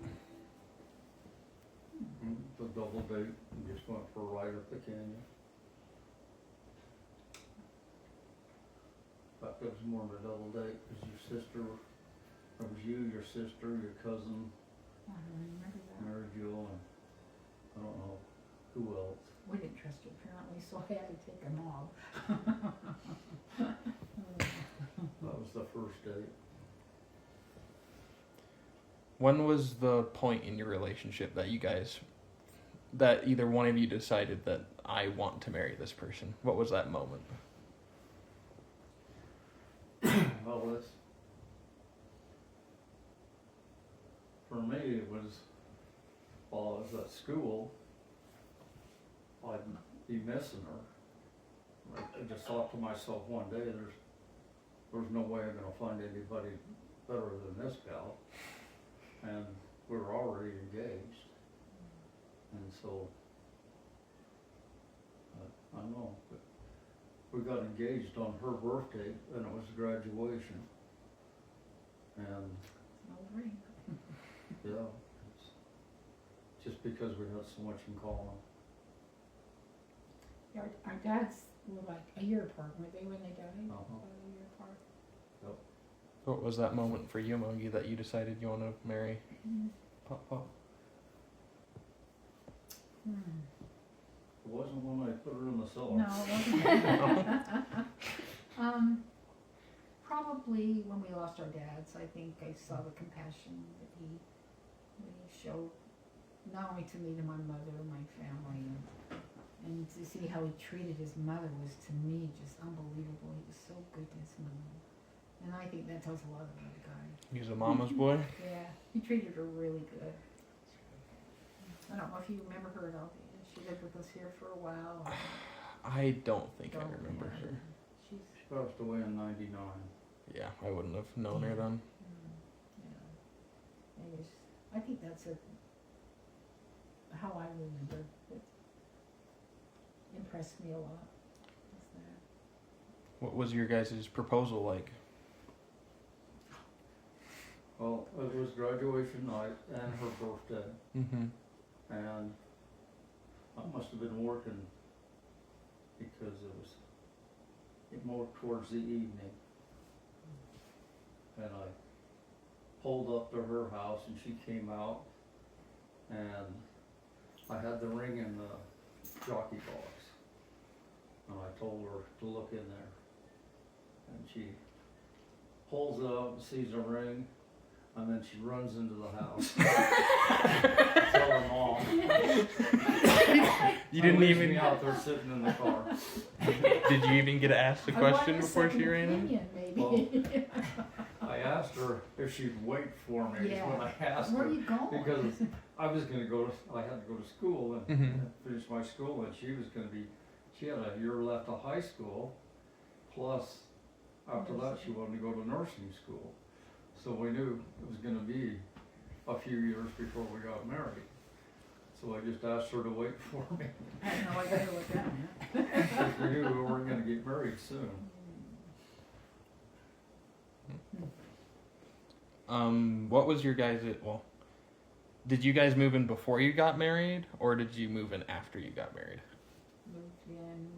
The double date, we just went for a ride up the canyon. But it was more of a double date, because your sister, it was you, your sister, your cousin, I don't remember that. Mary Jo, and I don't know Who else? We didn't trust her apparently, so I had to take a knob. That was the first date. When was the point in your relationship that that either one of you decided that I want to marry this person? What was that moment? Well, it's, for me, it was, while I was at school, I'd be missing her. I just thought to myself one day, there's no way I'm gonna find anybody better than this gal. And we were already engaged. And so, I don't know, but we got engaged on her birthday, and it was graduation. And, No ring. yeah, it's just because we had so much in common. Our dads were like a year apart, weren't they, when they died? Uh-huh. About a year apart. What was that moment for you, Mogi, that you decided you want to marry Pop Pop? It wasn't when I put her in the cellar. No, it wasn't. Probably when we lost our dads, I think I saw the compassion that he showed, not only to me, to my mother, my family, and to see how he treated his mother was, to me, just unbelievable. He was so good to his mother. And I think that tells a lot about the guy. He was a mama's boy? Yeah, he treated her really good. I don't know if you remember her at all. She lived with us here for a while. I don't think I Don't, remember yeah. her. She's, She passed away in '99. Yeah, I wouldn't have known her then. yeah. It was, I think that's how I remember it. Impressed me a lot. Was that. What was your guys' proposal like? Well, it was graduation night and her birthday, Mm-hmm. and I must have been working because it more towards the evening. And I pulled up to her house and she came out, and I had the ring in the jockey box. And I told her to look in there. And she pulls it up and sees the ring, and then she runs into the house. Tell her mom. You didn't And leaves even me out there sitting in the car. Did you even get to ask the I wanted question a before she second ran in? opinion, maybe. Well, I asked her if she'd wait for me, is Yeah. what I asked Where are her. you going? Because I was gonna I had to go to school and Mhm. finish my school, and she had a year left of high school, plus after that she wanted to go to nursing school. So we knew it was gonna be a few years before we got married. So I just asked her to wait for me, I had no idea what that meant. because we knew we weren't gonna get married soon. What was your guys' did you guys move in before you got married, or did you move in after you got married? Moved in.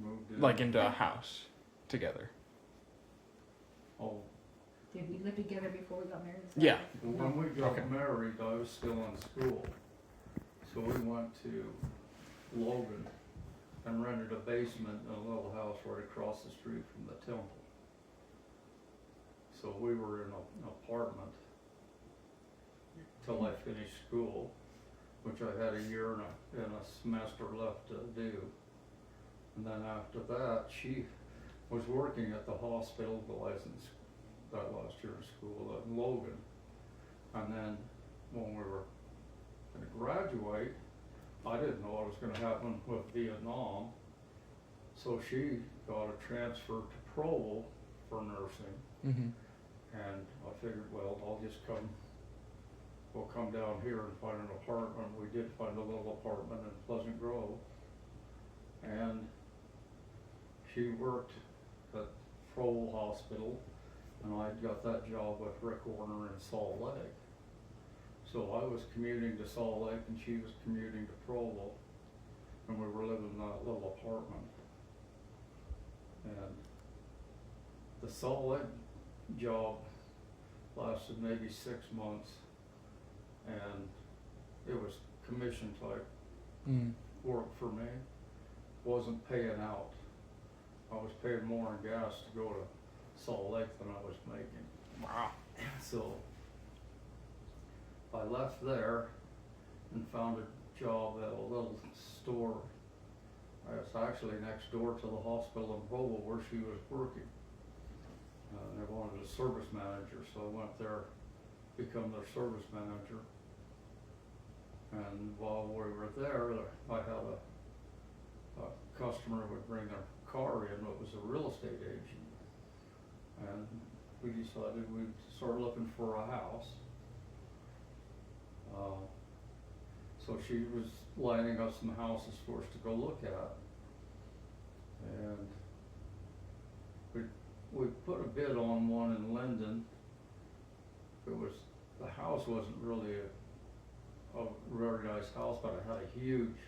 Moved in. Like into a house together? Oh, Did we live together before we got married? Is that Yeah. right? when we got Okay. married, I was still in school. So we went to Logan and rented a basement in a little house right across the street from the temple. So we were in an apartment till I finished school, which I had a year and a semester left to do. And then after that, she was working at the hospital while I was in that last year of school at Logan. And then when we were gonna graduate, I didn't know what was gonna happen with Vietnam. So she got a transfer to Provo for nursing. Mm-hmm. And I figured, well, we'll come down here and find an apartment. We did find a little apartment in Pleasant Grove. And she worked at Provo Hospital, and I got that job with Rick Warner in Salt Lake. So I was commuting to Salt Lake and she was commuting to Provo, and we were living in that little apartment. And the Salt Lake job lasted maybe 6 months, and it was commission type Mm. worked for me, wasn't paying out. I was paying more in gas to go to Salt Lake than I was making. Wow. So I left there and found a job at a little store. It's actually next door to the hospital in Provo where she was working. They wanted a service manager, so I went there, become their service manager. And while we were there, I had a customer would bring their car in. It was a real estate agent. And we decided we'd start looking for a house. So she was lining up some houses for us to go look at. And we put a bid on one in Linden. The house wasn't really a very nice house, but it had a huge,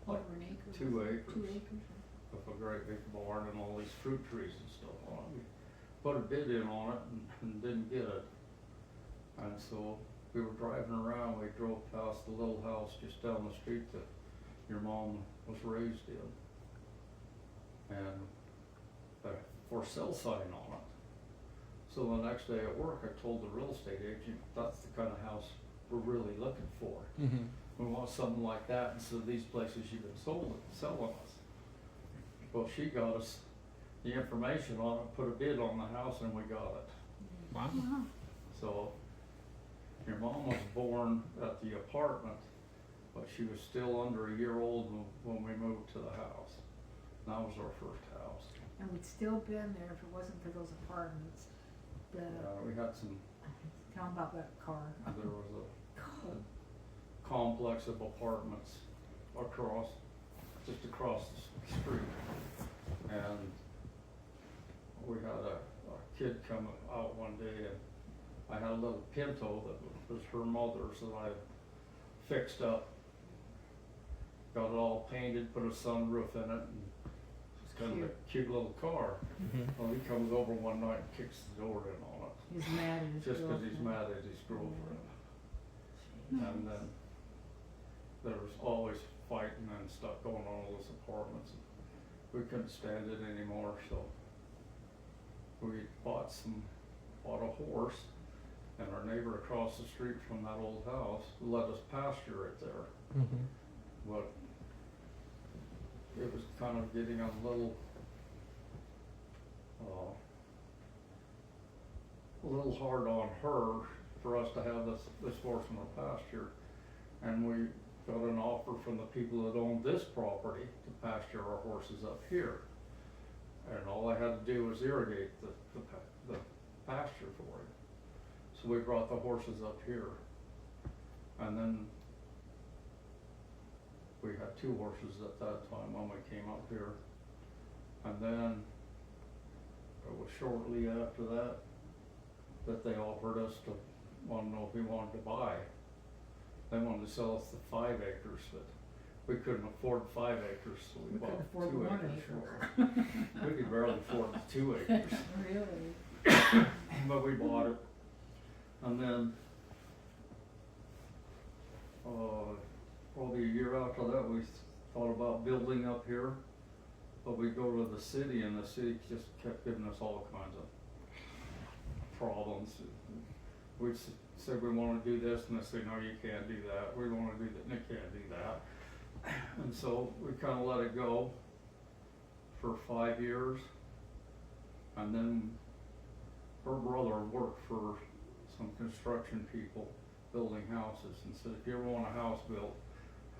like Over an acre. 2 acres. 2 acres. With a great big barn and all these fruit trees and stuff on it. We put a bid in on it and didn't get it. And so we were driving around, we drove past the little house just down the street that your mom was raised in. And a for sale sign on it. So the next day at work, I told the real estate agent, that's the kind of house we're really looking for. Mm-hmm. We want something like that instead of these places you've been selling us. Well, she got us the information on it, put a bid on the house, and we got it. Wow. Wow. So your mom was born at the apartment, but she was still under a year old when we moved to the house. And that was our first house. And we'd still been there if it wasn't for those apartments. We had some, Tell 'em about that car. there was a complex of apartments just across the street. And we had a kid come out one day, and I had a little Pinto that was her mother's that I fixed up. Got it all painted, put a sunroof in it, and it's kind of a cute little car. Mm-hmm. Well, he comes over one night and kicks the door in on it, He's mad at his just 'cause he's girlfriend. mad at his girlfriend. And then there was always fighting and stuff going on in those apartments. We couldn't stand it anymore, so we bought a horse, and our neighbor across the street from that old house let us pasture it there. Mm-hmm. But it was kind of getting a little hard on her for us to have this horse in the pasture. And we got an offer from the people that owned this property to pasture our horses up here. And all I had to do was irrigate the pasture for it. So we brought the horses up here. And then we had 2 horses at that time when we came up here. And then it was shortly after that they offered us to want to know if we wanted to buy. They wanted to sell us the 5 acres, but we couldn't afford 5 acres, so we We bought couldn't afford 2 1 acres acre. for it. We could barely afford the 2 acres, Really? but we bought it. And then, probably a year after that, we thought about building up here, but we go to the city, and the city just kept giving us all kinds of problems. We said we want to do this, and they said, no, you can't do that. We want to do that, and they can't do that. And so we kind of let it go for 5 years. And then her brother worked for some construction people building houses, and said, if you ever want a house built,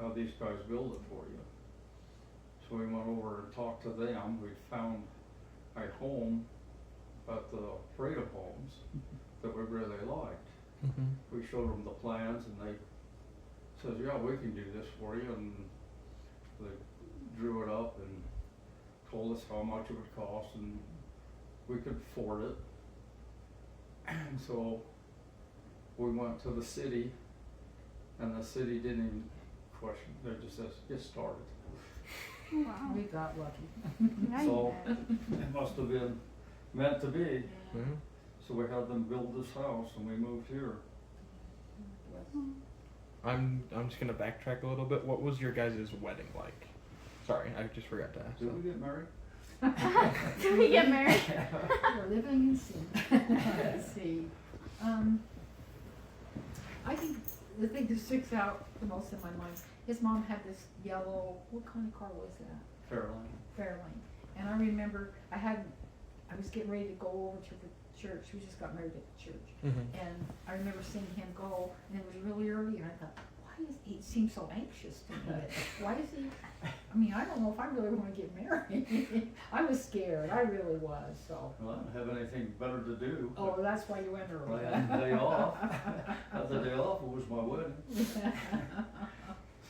have these guys build it for you. So we went over and talked to them. We found a home at the Freedom Homes that we really liked. Mm-hmm. We showed them the plans, and they says, yeah, we can do this for you. And they drew it up and told us how much it would cost, and we could afford it. And so we went to the city, and the city didn't even question. They just said, get started. Wow. We got lucky. Yeah, you So bet. it must have been meant to be. Mm-hmm. So we had them build this house, and we moved here. I'm just gonna backtrack a little bit. What was your guys' wedding like? Sorry, I just forgot to ask. Did we get married? Did we get married? We're living in sin. Let's see. I think the thing that sticks out the most in my mind, his mom had this yellow, what kind of car was that? Fairlane. Fairlane. And I remember I was getting ready to go over to the church. We just got married at the church. Mm-hmm. And I remember seeing him go, and it was really early, and I thought, why does he seem so anxious to me? Why does he, I mean, I don't know if I really want to get married. I was scared, I really was, so. Well, I didn't have anything better to do. Oh, that's why you went early. I had the day off. Had the day off, it was my wedding.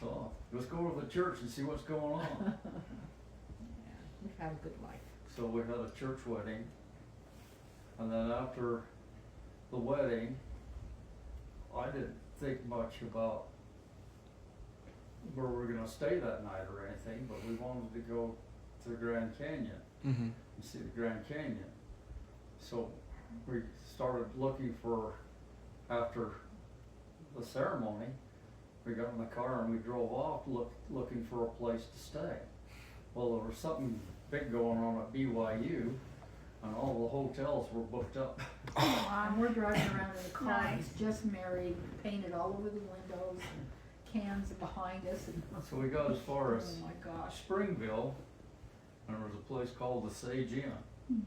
So, let's go to the church and see what's going on. Yeah, we've had a good life. So we had a church wedding. And then after the wedding, I didn't think much about where we were gonna stay that night or anything, but we wanted to go to the Grand Canyon Mm-hmm. and see the Grand Canyon. So we started looking for, after the ceremony, we got in the car and we drove off looking for a place to stay. Well, there was something big going on at BYU and all the hotels were booked up. And we're driving around in a car, Nice. he's just married, painted all over the windows, and cans behind us, and, So we got as far as oh my gosh. Springville, and there was a place called the Sage Inn.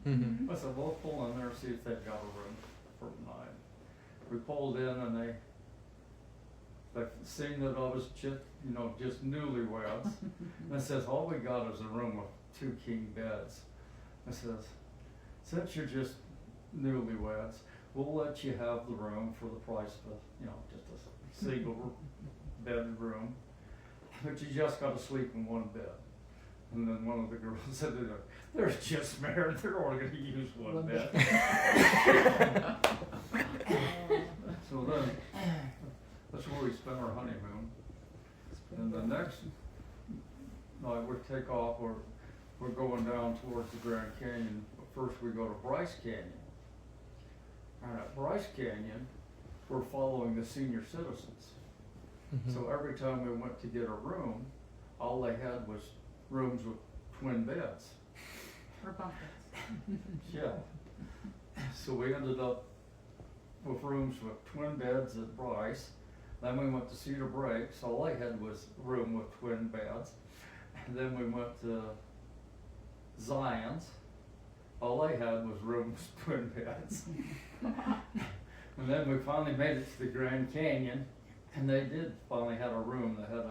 Mm-hmm. I said, we'll pull in there and see if they've got a room for the night. We pulled in and they seen that I was just newlyweds. And I says, all we got is a room with 2 king beds. I says, since you're just newlyweds, we'll let you have the room for the price of just a single bedroom, but you just gotta sleep in one bed. And then one of the girls said, they're just married, they're only gonna use one bed. So then, that's where we spent our honeymoon. And the next night we take off, we're going down towards the Grand Canyon. But first we go to Bryce Canyon. And at Bryce Canyon, we're following the senior citizens. Mm-hmm. So every time we went to get a room, all they had was rooms with twin beds. Or bunk beds. Yeah. So we ended up with rooms with twin beds at Bryce. Then we went to Cedar Breaks. All they had was a room with twin beds. And then we went to Zion's. All they had was rooms with twin beds. And then we finally made it to the Grand Canyon. And they did finally have a room that had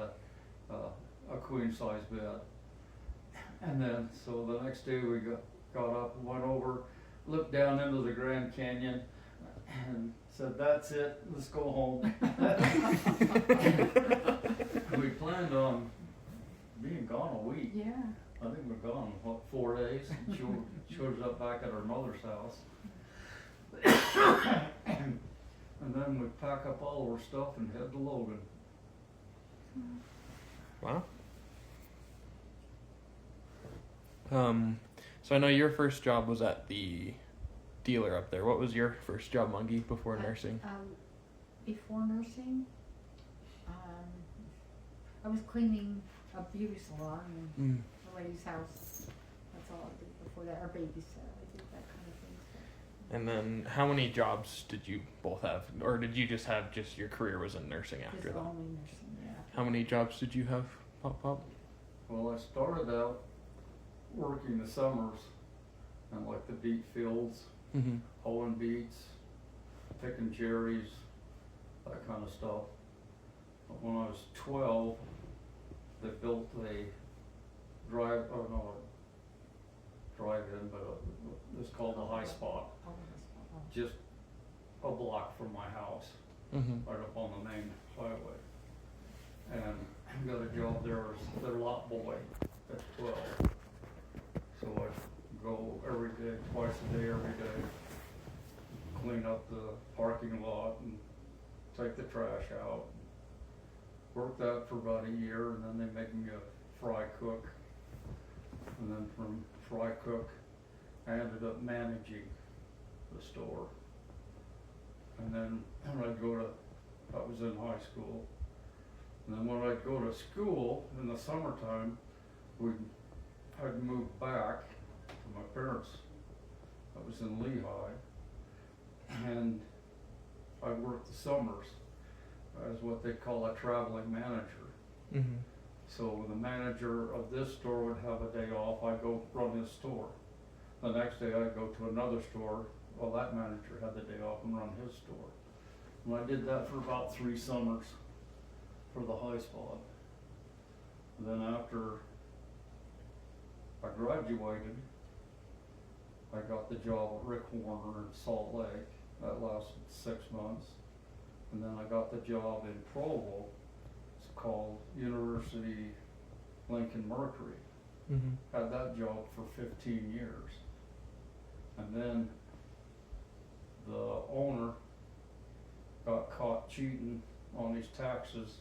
a queen size bed. And then, so the next day we got up and went over, looked down into the Grand Canyon and said, that's it, let's go home. We planned on being gone a week. Yeah. I think we're gone, 4 days? She shows up back at her mother's house. And then we pack up all our stuff and head to Logan. Wow. So I know your first job was at the dealer up there. What was your first job, Mungie, before nursing? Before nursing, I was cleaning a beauty salon in a lady's house. That's all I did before that, or babysat. I did that kind of thing. So. And then how many jobs did you both have? Or did you just have your career was in nursing after Just that? only nursing, yeah. How many jobs did you have, Pop? Well, I started out working the summers in like the beet fields, Mm-hmm. hoeing beets, picking cherries, that kind of stuff. But when I was 12, they built a drive-in, but it's called the High Spot, Oh, that's fine. just a block from my house, Mm-hmm. right up on the main highway. And I got a job there as their lot boy at 12. So I go every day, twice a day, every day, clean up the parking lot and take the trash out. Worked that for about a year, and then they make me a fry cook. And then from fry cook, I ended up managing the store. And then when I was in high school, And then when I'd go to school in the summertime, I'd move back to my parents. I was in Lehigh, and I worked the summers as what they call a traveling manager. Mm-hmm. So when the manager of this store would have a day off, I'd go run his store. The next day I'd go to another store, well, that manager had the day off and run his store. And I did that for about 3 summers for the high spot. And then after I graduated, I got the job at Rick Warner in Salt Lake. That lasted 6 months. And then I got the job in Provo. It's called University Lincoln Mercury. Mm-hmm. Had that job for 15 years. And then the owner got caught cheating on his taxes,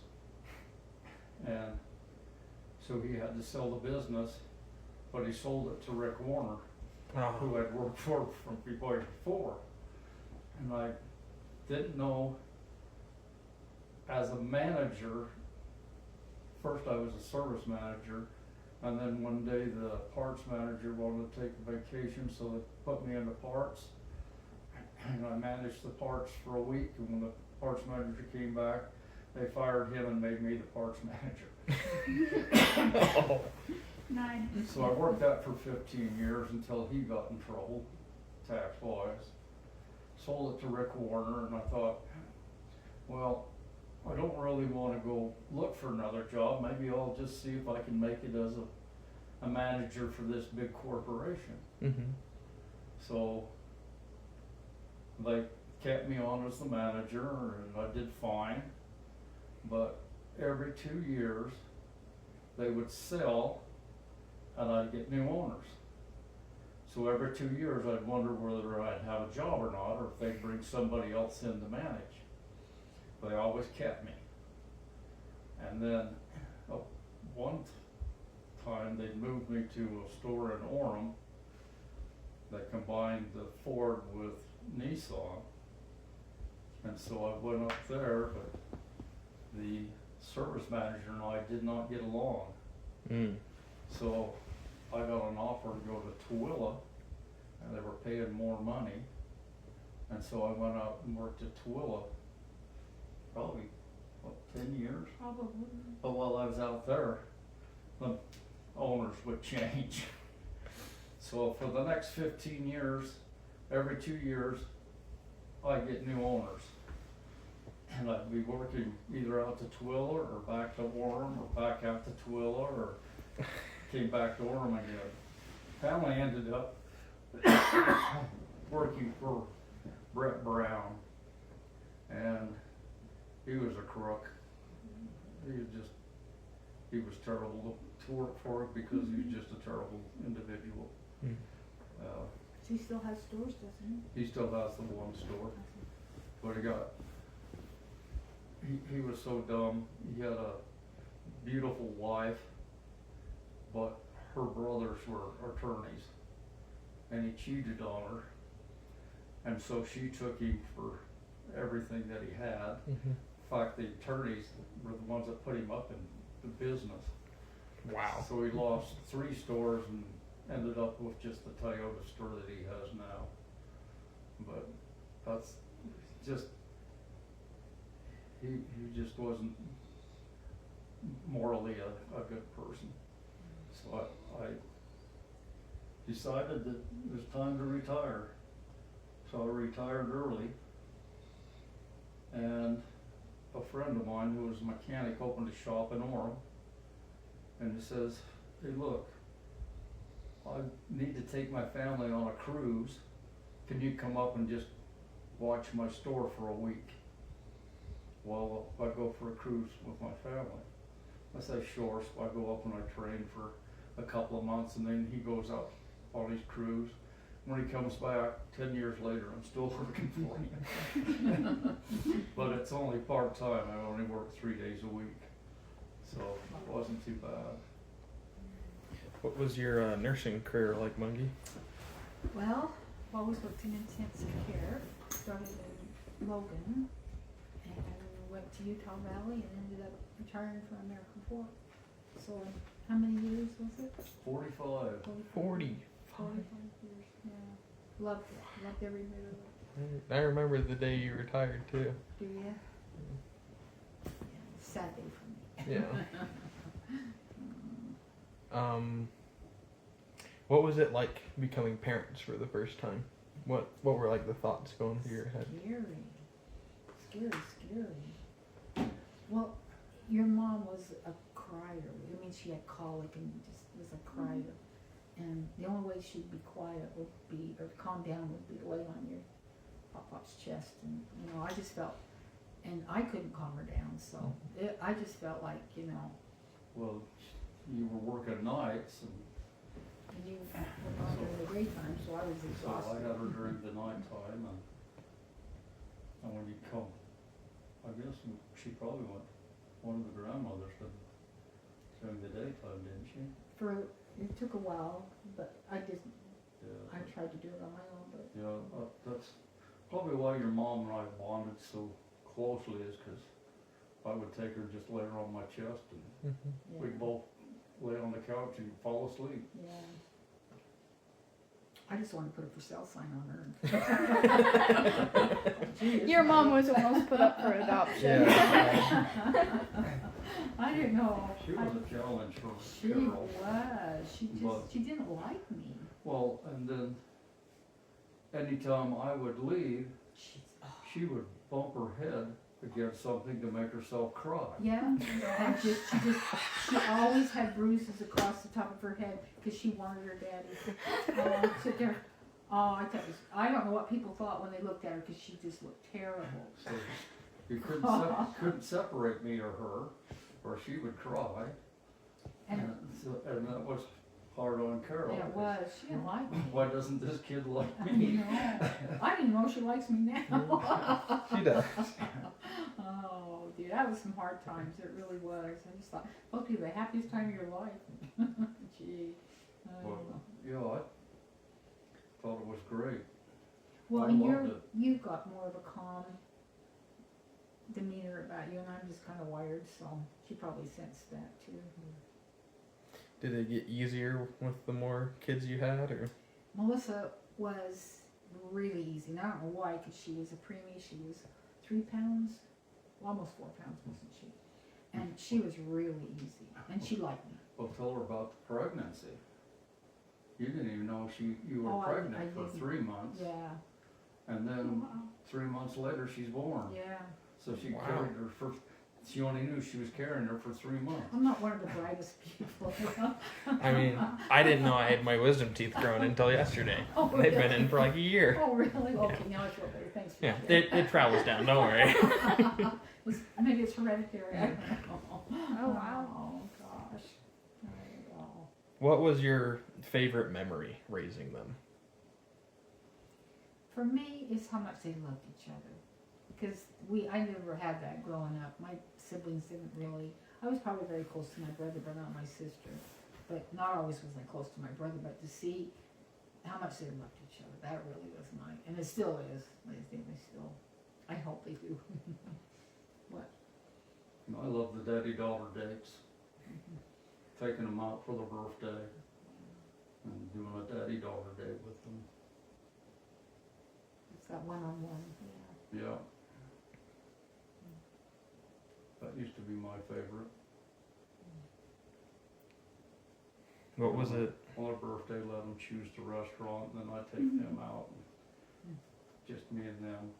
and so he had to sell the business, but he sold it to Rick Warner, who I'd worked for from before. And I didn't know, as a manager, first I was a service manager, and then one day the parts manager wanted to take a vacation, so they put me into parts. And I managed the parts for a week, and when the parts manager came back, they fired him and made me the parts manager. Oh. Nice. So I worked that for 15 years until he got in trouble, tax-wise. Sold it to Rick Warner, and I thought, well, I don't really want to go look for another job. Maybe I'll just see if I can make it as a manager for this big corporation. Mm-hmm. So they kept me on as the manager, and I did fine. But every 2 years, they would sell, and I'd get new owners. So every 2 years, I'd wonder whether I'd have a job or not, or if they'd bring somebody else in to manage. But they always kept me. And then one time, they moved me to a store in Orem that combined the Ford with Nissan. And so I went up there, but the service manager and I did not get along. Mm. So I got an offer to go to Tooele, and they were paying more money. And so I went out and worked at Tooele, probably, 10 years? Probably. But while I was out there, the owners would change. So for the next 15 years, every 2 years, I get new owners. And I'd be working either out to Tooele or back to Orem, or back out to Tooele, or came back to Orem again. Family ended up working for Brett Brown, and he was a crook. He was terrible to work for because he was just a terrible individual. Mm. He still has stores, doesn't He still has the one store, he? but he was so dumb. He had a beautiful wife, but her brothers were attorneys, and he cheated on her, and so she took him for everything that he had. Mm-hmm. In fact, the attorneys were the ones that put him up in the business. Wow. So he lost 3 stores and ended up with just the Toyota store that he has now. But that's just, he just wasn't morally a good person. So I decided that it was time to retire. So I retired early, and a friend of mine who was a mechanic opened a shop in Orem, and he says, hey, look, I need to take my family on a cruise. Can you come up and just watch my store for a week while I go for a cruise with my family? I say, sure. So I go up and I train for a couple of months, and then he goes out on his cruise. When he comes back 10 years later, I'm still working for him. But it's only part-time. I only work 3 days a week, so it wasn't too bad. What was your nursing career like, Mungie? Well, I've always worked in intensive care. Started in Logan and went to Utah Valley and ended up retiring from American Fork. So, how many years was it? 45. 40. 45 years, yeah. Loved it, loved every bit of it. I remember the day you retired too. Do you? Yeah, sad day for me. Yeah. What was it like becoming parents for the first time? What were like the thoughts going through your head? Scary. Well, your mom was a crier. I mean, she had colic and just was a crier. And the only way she'd be quiet would be, or calm down, would be to lay on your pop-pop's chest. And, you know, I just felt, and I couldn't calm her down, so I just felt like, you know, Well, you were working nights, and you were gone during the daytime, so I was so I exhausted. had her during the nighttime, and when you come, I guess she probably went, one of the grandmothers did during the daytime, didn't she? It took a while, but I Yeah. tried to do it on my own, but Yeah, that's probably why your mom and I bonded so closely, is because I would take her, just lay her on my chest, and yeah. we'd both lay on the couch and fall asleep. Yeah. I just wanted to put a for sale sign on her. Gee, Your isn't mom it? was almost put up for adoption. Yeah. I didn't know. She was a challenge for She Carol. was. But- She didn't like me. Well, and then anytime I would leave, she would bump her head against something to make herself cry. Yeah, and she always had bruises across the top of her head because she wanted her daddy. Sit there. Oh, I don't know what people thought when they looked at her because she just looked terrible. So you couldn't separate me or her, or she would cry. And And that was hard on Carol. it was. She didn't like me. Why doesn't this kid like I me? know. I didn't know she likes me now. She does. Oh, dude, that was some hard times. It really was. I just thought, supposed to be the happiest time of your life. Gee. Well, yeah, I thought it was great. Well, I and loved it. you've got more of a calm demeanor about you, and I'm just kind of wired, so she probably sensed that too. Did it get easier with the more kids you had, or? Melissa was really easy, and I don't know why, because she was a preemie. She was 3 pounds, well, almost 4 pounds, wasn't she? And she was really easy, and she liked me. Well, tell her about the pregnancy. You didn't even know you were Oh, I pregnant for didn't. 3 months, Yeah, and then Wow. 3 months later she's born. yeah. So she Wow. carried her for. She only knew she was carrying her for 3 months. I'm not one of the brightest people. I mean, I didn't know I had my wisdom teeth grown until yesterday. Oh, They've been really? in for like a year. Oh, really? Okay, now I feel better. Thanks for Yeah, that. it travels down. Don't worry. Maybe it's hereditary. I don't know. Oh, wow. Oh, gosh. Oh. What was your favorite memory raising them? For me, it's how much they loved each other. Because I never had that growing up. My siblings didn't really. I was probably very close to my brother, but not my sister. But not always was I close to my brother. But to see how much they loved each other, that really was mine. And it still is. I think they still. I hope they do. What? And I love the daddy-daughter dates. Taking them out for their birthday and doing a daddy-daughter date with them. It's that one-on-one. Yeah. Yeah. That used to be my favorite. What was it? On their birthday, let them choose the restaurant, and then I take them out. And just me and them.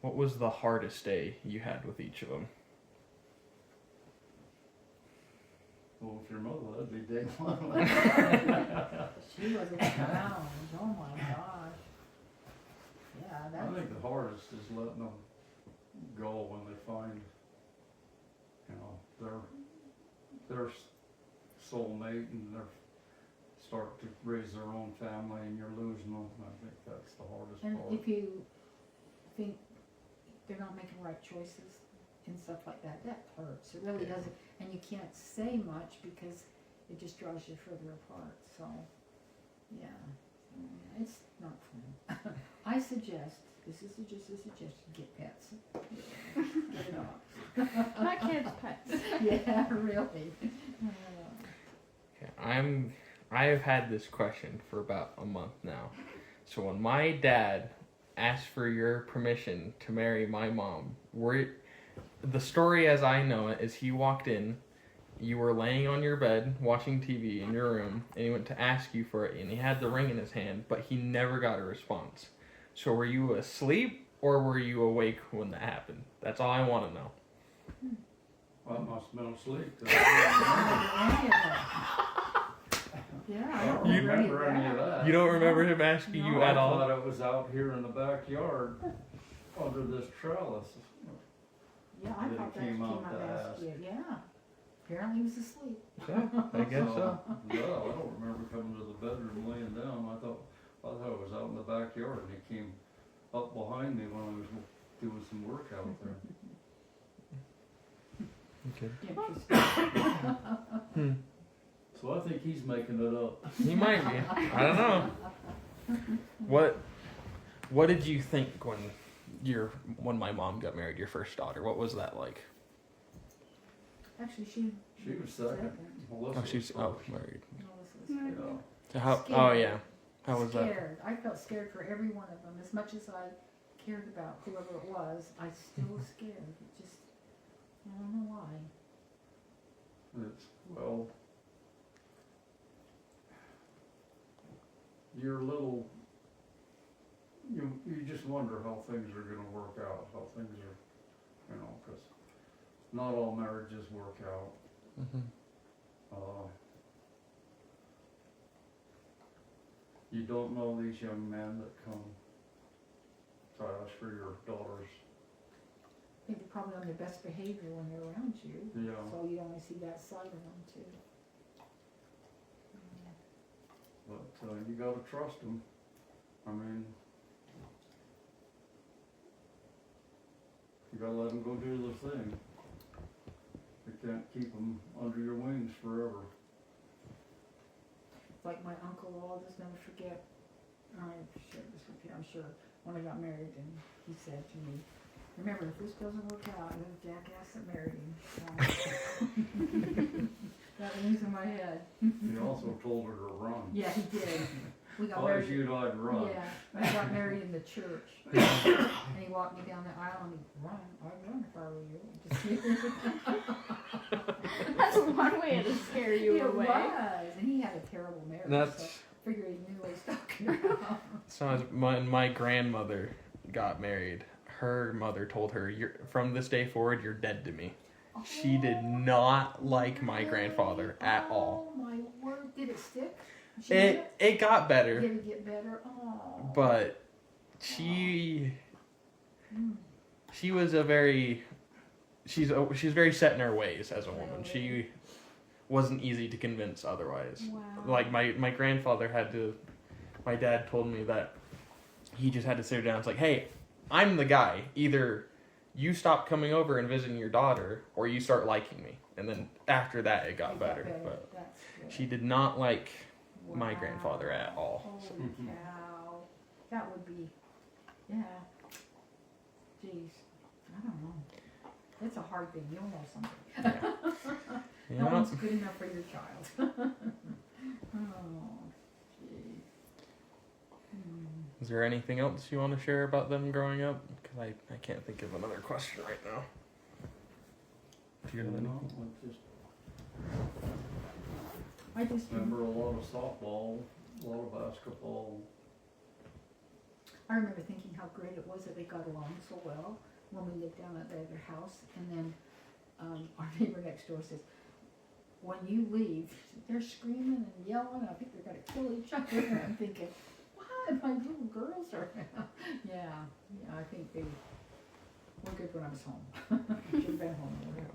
What was the hardest day you had with each of them? Well, with your mother, that'd be day one. She was a challenge. Oh my gosh. Yeah, I that's. think the hardest is letting them go when they find, you know, their soulmate, and they start to raise their own family, and you're losing them. I think that's the hardest And part. if you think they're not making right choices and stuff like that, that hurts. It really Yeah. doesn't. And you can't say much because it just draws you further apart. So, yeah. It's not fun. I suggest, this is just a suggestion, get pets. Get it off. My kids' pets. Yeah, really. Okay, I have had this question for about a month now. So when my dad asked for your permission to marry my mom, the story as I know it is he walked in, you were laying on your bed watching TV in your room, and he went to ask you for it, and he had the ring in his hand, but he never got a response. So were you asleep or were you awake when that happened? That's all I want to know. Well, I must have been asleep. 'cause Yeah, I I don't don't remember any of that. You don't remember him asking you No. at I all? thought it was out here in the backyard under this trellis. Yeah, I That thought he that came came out out to last ask. year, yeah. Apparently he was asleep. Yeah, I guess so. Well, I don't remember coming to the bedroom laying down. I thought it was out in the backyard, and he came up behind me when I was doing some work out there. Okay. Interesting. So I think he's making it up. He might be. I don't know. What did you think when my mom got married, your first daughter? What was that like? Actually, she. She was second. Melissa Oh, she's was first. married. Melissa was Mm. Yeah. So how? Scared. Oh yeah. How was that? scared. I felt scared for every one of them. As much as I cared about whoever it was, I still was scared. It just, I don't know why. Well, you're a little, you just wonder how things are gonna work out, how things are, 'cause not all marriages work out. Mm-hmm. You don't know these young men that come to ask for your daughters. I think they're probably on their best behavior when they're around you. Yeah. So you only see that side of them too. But you gotta trust them. I mean, you gotta let them go do their thing. You can't keep them under your wings forever. Like my uncle, I'll just never forget, I've shared this with you, I'm sure, when I got married, and he said to me, remember, if this doesn't work out, you're the jackass that married him. That rings in my head. He also told her to run. Yeah, he did. We If got I was married. you, I'd run. Yeah, I got married in the church. And he walked me down the aisle and he run. I'd run if I were you. Just That's one way to scare you it away. was. And he had a terrible marriage. That's So I figured he knew what he was talking about. so. As my grandmother got married, her mother told her, "From this day forward, you're dead to me." She did not like my grandfather at all. Oh my word! Did it stick? She did It got better, Did it get better? Oh. but she was she's very set in her ways as a woman. She wasn't easy to convince otherwise. Wow. Like my grandfather my dad told me that he just had to sit her down. It's like, hey, I'm the guy. Either you stop coming over and visiting your daughter, or you start liking me. And then after that, it got better. But That's good. she did not like my Wow. grandfather at all. Holy cow. That would be, yeah. Jeez. I don't know. It's a hard thing. You'll know something. You No know? one's good enough for your child. Oh, gee. Is there anything else you want to share about them growing up? Because I can't think of another question right now. Do you have any? I just Remember a lot of softball, a lot of basketball. I remember thinking how great it was that they got along so well when we lived down at their house, and then our neighbor next door says, when you leave, they're screaming and yelling, I think they're gonna kill each other, and I'm thinking, what, my little girls are, yeah, I think they were good when I was home, should've been home more.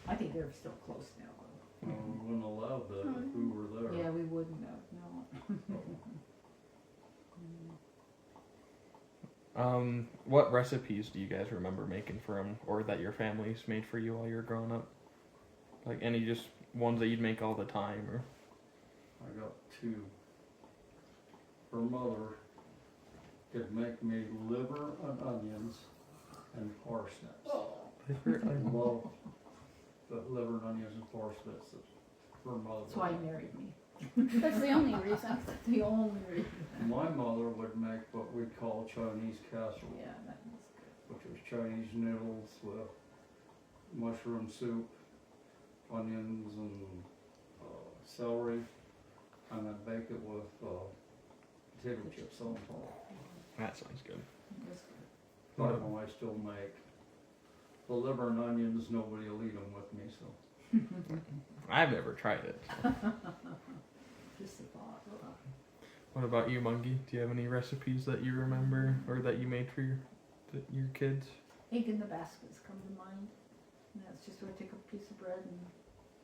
I think they're still close now, though. We wouldn't allow that if we were there. Yeah, we wouldn't have, no. What recipes do you guys remember making for them, or that your family's made for you while you were growing up? Like any just ones that you'd make all the time, or? I got two. her mother could make me liver and onions and parsnips. Favorite? I love the liver and onions and parsnips that her mother. That's why he married me. That's the only reason. The only reason. My mother would make what we call Chinese casserole, Yeah, that was good. which was Chinese noodles with mushroom soup, onions and celery, and I'd bake it with potato chips on top. That sounds good. It was good. But I still make the liver and onions. Nobody will eat them with me, so. I've never tried it. Just the thought. What about you, Mungie? Do you have any recipes that you remember or that you made for your kids? Egg in the baskets come to mind. And that's just where I take a piece of bread and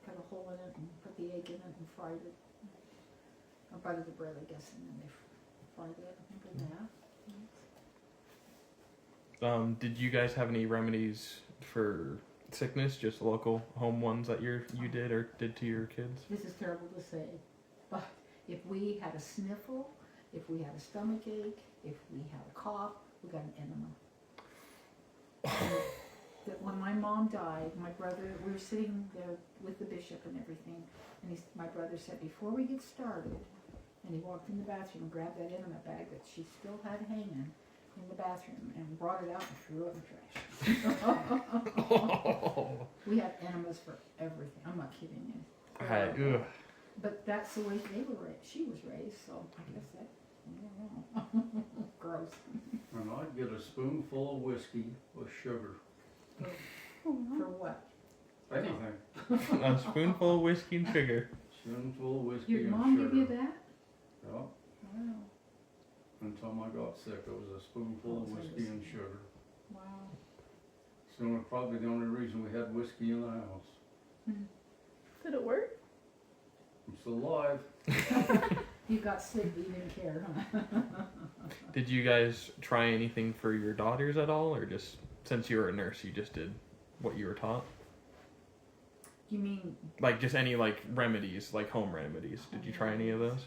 cut a hole in it and put the egg in it and fried it. Or butter the bread, I guess, and then they fried it and put that. Did you guys have any remedies for sickness? Just local home ones that you did or did to your kids? This is terrible to say, but if we had a sniffle, if we had a stomach ache, if we had a cough, we got an enema. That when my mom died, my brother, we were sitting there with the bishop and everything, and my brother said, before we get started, and he walked in the bathroom and grabbed that enema bag that she still had hanging in the bathroom and brought it out and threw it in the trash. We had enemas for everything. I'm not kidding you. Ugh. But that's the way they were raised. She was raised, so I guess that, I don't know. Gross. And I'd get a spoonful of whiskey with sugar. For what? Anything. A spoonful of whiskey and sugar. Spoonful of whiskey Your and mom sugar. give you that? Yeah. Wow. Until I got sick, it was a spoonful of Oh, so whiskey and whiskey. sugar. Wow. So probably the only reason we had whiskey in the house. Did it work? I'm still alive. You got sick, but you didn't care, huh? Did you guys try anything for your daughters at all, or just since you were a nurse, you just did what you were taught? You mean, Like just any like remedies, like home remedies. Did you try any of those?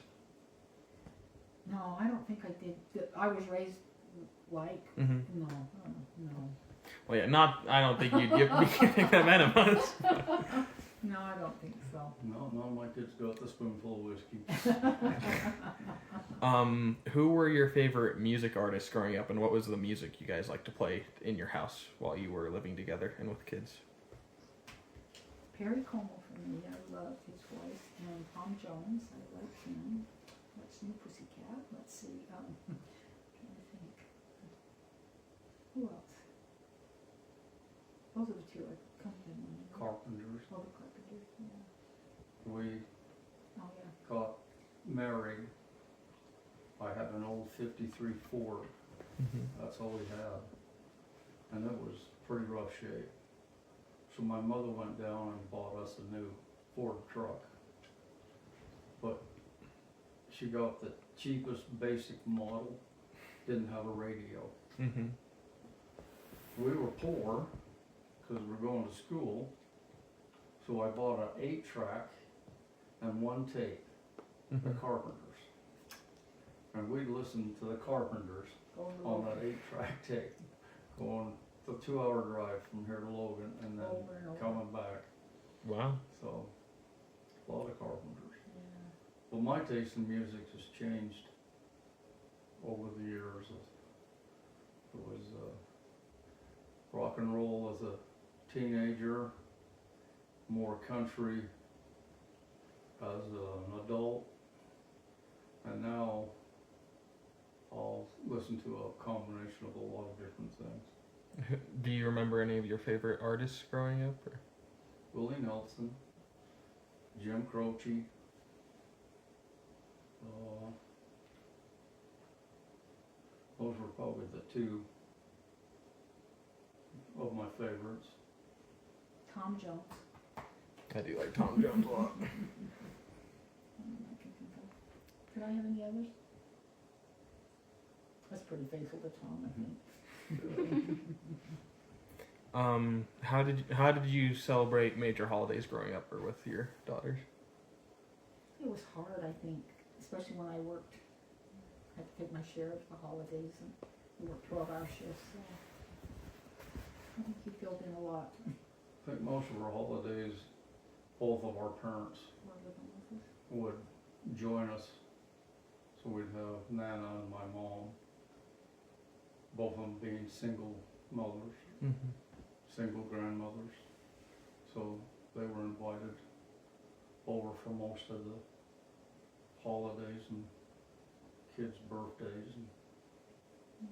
no, I don't think I did. I was raised like, Mm-hmm. no, no. Well, yeah, not. I don't think you'd be giving them enemas. No, I don't think so. No, none of my kids got the spoonful of whiskey. Who were your favorite music artists growing up, and what was the music you guys liked to play in your house while you were living together and with kids? Perry Como for me, I loved his voice, and Tom Jones, I liked him. What's New Pussycat? Let's see, trying to think. Who else? Those are the two I come to mind. Carpenters. Oh, the Carpenters, yeah. We Oh, yeah. got married. I had an old 53 Ford. That's all we had. And it was pretty rough shape. So my mother went down and bought us a new Ford truck. But she got the cheapest basic model, didn't have a radio. Mm-hmm. We were poor because we were going to school. So I bought an 8-track and one tape, the Carpenters. And we listened to the Carpenters Going to on Logan. that 8-track tape, going the 2-hour drive from here to Logan and then Over and over. coming back. Wow. So, a lot of Carpenters. Yeah. Well, my taste in music has changed over the years. It was rock and roll as a teenager, more country as an adult, and now I'll listen to a combination of a lot of different things. Do you remember any of your favorite artists growing up? Or? Willie Nelson, Jim Croce, those were probably the two of my favorites. Tom Jones. I do like Tom Jones a lot. I can think of. Did I have any others? That's pretty faithful to Tom, I think. How did you celebrate major holidays growing up, or with your daughters? It was hard, I think, especially when I worked. had to take my share of the holidays and we worked 12-hour shifts, so. I think he filled in a lot I think most of our holidays, both of our parents for living with us. would join us. So we'd have Nana and my mom, both of them being single mothers, Mm-hmm. single grandmothers. So they were invited over for most of the holidays and kids' birthdays and Yeah.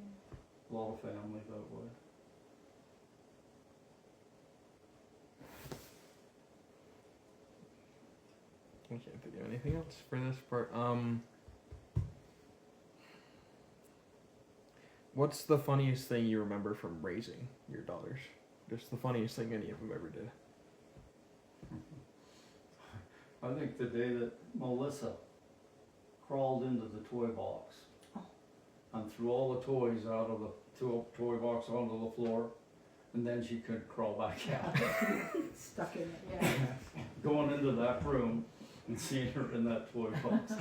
a lot of family that way. I can't think of anything else for this part. What's the funniest thing you remember from raising your daughters? Just the funniest thing any of them ever did. I think the day that Melissa crawled into the toy box and threw all the toys out of the toy box onto the floor, and then she could crawl back out. Stuck in it, yeah. Going into that room and seeing her in that toy box it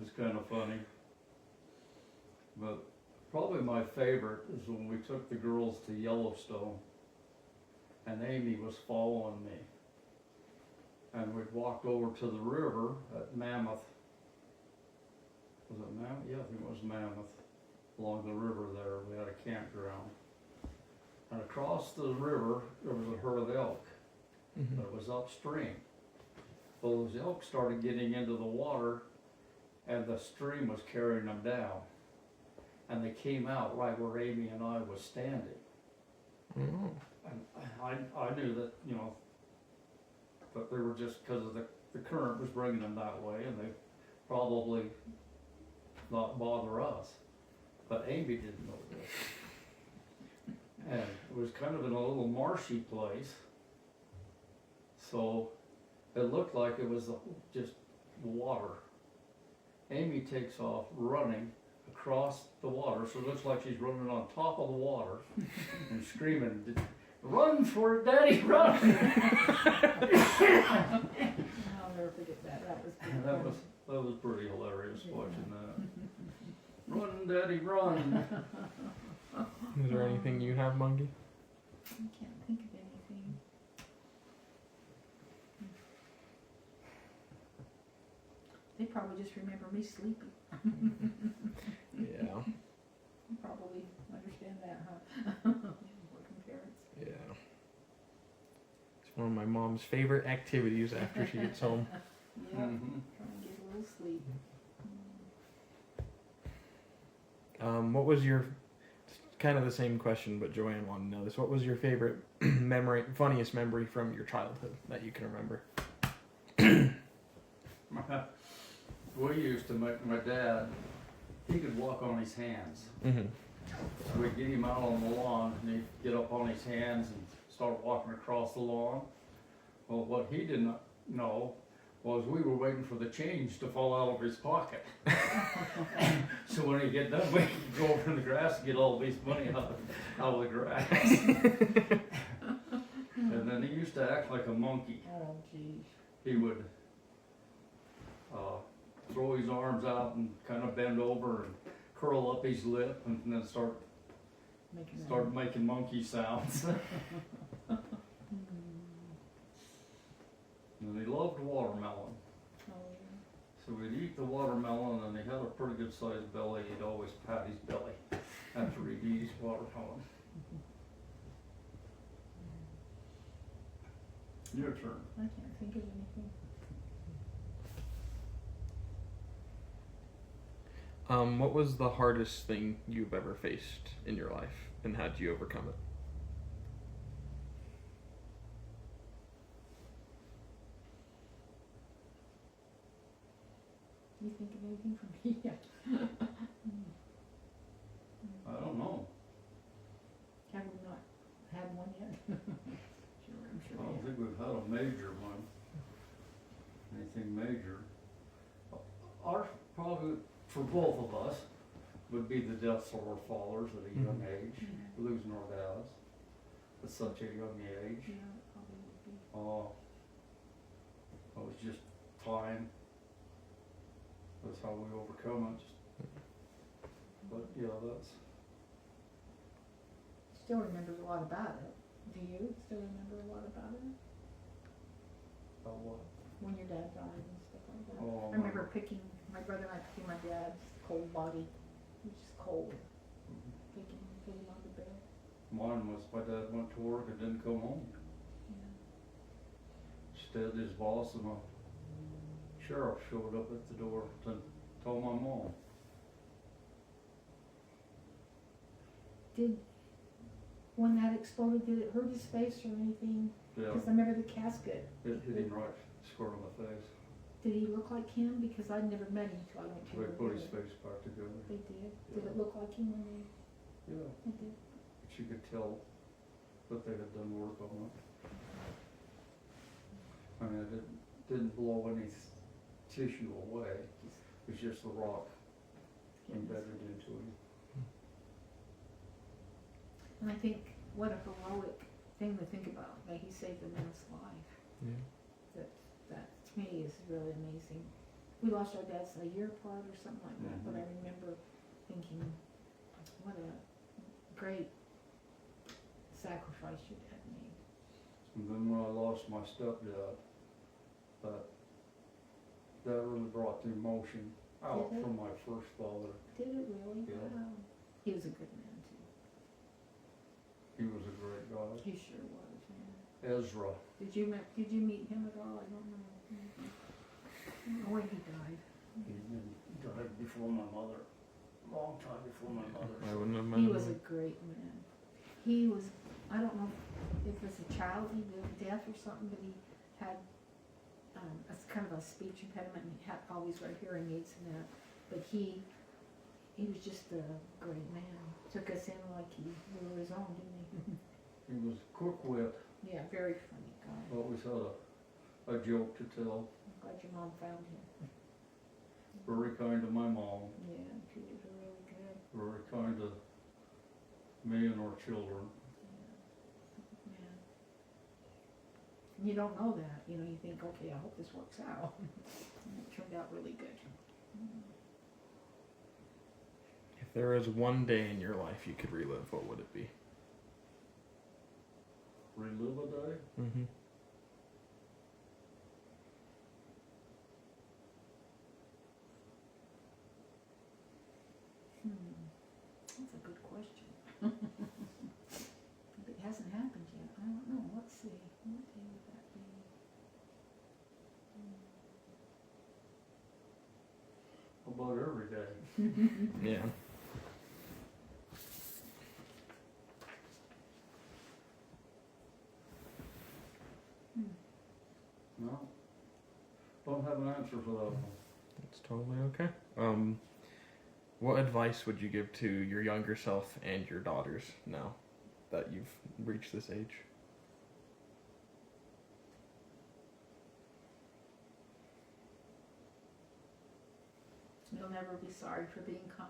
was kind of funny. But probably my favorite is when we took the girls to Yellowstone and Amy was following me. And we'd walked over to the river at Mammoth. Was it Mammoth? Yeah, I think it was Mammoth. Along the river there, we had a campground. And across the river, there was a herd of elk. Mm-hmm. But it was upstream. Well, those elk started getting into the water and the stream was carrying them down. And they came out right where Amy and I was standing. Mm-hmm. And I knew that, you know, that they were just because of the current was bringing them that way and they probably not bother us. But Amy didn't know this. And it was kind of in a little marshy place. So it looked like it was just water. Amy takes off running across the water, so it looks like she's running on top of the water and screaming, "Run for it, Daddy, run!" I'll never forget that. That was pretty funny. That was pretty hilarious watching that. Run, Daddy, run! Is there anything you have, Monkey? I can't think of anything. They probably just remember me sleeping. Yeah. You probably understand that, huh? Working parents. Yeah. It's one of my mom's favorite activities after she gets home. Yeah, Mhm. try and get a little sleep. What was your, it's kind of the same question, but Joanne wanted to know this. What was your favorite funniest memory from your childhood that you can remember? We used to make my dad, he could walk on his hands. Mm-hmm. So we'd get him out on the lawn and he'd get up on his hands and start walking across the lawn. Well, what he didn't know was we were waiting for the change to fall out of his pocket. So when he get done, we could go over in the grass and get all of his money out of the grass. And then he used to act like a monkey. Oh, geez. He would throw his arms out and kind of bend over and curl up his lip and then start making monkey sounds. And he loved watermelon. Oh, yeah. So we'd eat the watermelon and he had a pretty good sized belly. He'd always pat his belly after he'd eat his watermelon. Your turn. I can't think of anything. What was the hardest thing you've ever faced in your life, and how did you overcome it? Do you think of anything for me yet? I don't know. Have we not had one yet? Sure, I'm I sure don't we have. think we've had a major one. Anything major. Our, probably, for both of us, would be the deaths of our fathers at a young age. Yeah. Losing our dads at such a young age. Yeah, it probably would be. It was just time. That's how we overcome it. Just But yeah, that's, Still remembers a lot about it. Do you still remember a lot about it? about what? When your dad died and stuff like that? Oh, I remember picking, my brother and I picking my dad's cold body. He was just cold. Picking him, putting him on the bed. Mine was my dad went to work and didn't come home. Yeah. Instead, his boss and a sheriff showed up at the door to tell my mom. When that exploded, did it hurt his face or anything? Yeah, Because I remember the casket. it hit him right square on the face. Did he look like him? Because I'd never met him until I went to They the put his village. face back together. They did. Did it look like him when Yeah, they did? but you could tell that they had done work on it. I mean, it didn't blow any tissue away. It was just the rock embedded into him. And I think what a heroic thing to think about, that he saved a man's life. Yeah. That to me is really amazing. We lost our dads a year apart or something like that, but I remember thinking, what a great sacrifice your dad made. And then when I lost my stepdad, that really brought the emotion out Did it? from my first father. Did it really? Yeah. Wow. He was a good man too. He was a great guy. He sure was, man. Ezra, Did you meet him at all? I don't know. I don't know when he died. he died before my mother, long time before my mother. I wouldn't have He met was a him. great man. He was, I don't know if it was a child he was deaf or something, but he had a kind of a speech impediment and he had always wear hearing aids and that. But he was just a great man. Took us in like we were his own, didn't he? He was quick wit, Yeah, very funny guy. always had a joke to tell, I'm glad your mom found him. very kind to my mom, Yeah, treated her really good. very kind to me and our children. Yeah. And you don't know that, you know, you think, okay, I hope this works out. And it turned out really good. If there was one day in your life you could relive, what would it be? Relive a day? Mm-hmm. That's a good question. It hasn't happened yet. I don't know. Let's see. What day would that be? About every day. Yeah. No, don't have an answer for that one. That's totally okay. What advice would you give to your younger self and your daughters now that you've reached this age? You'll never be sorry for being kind.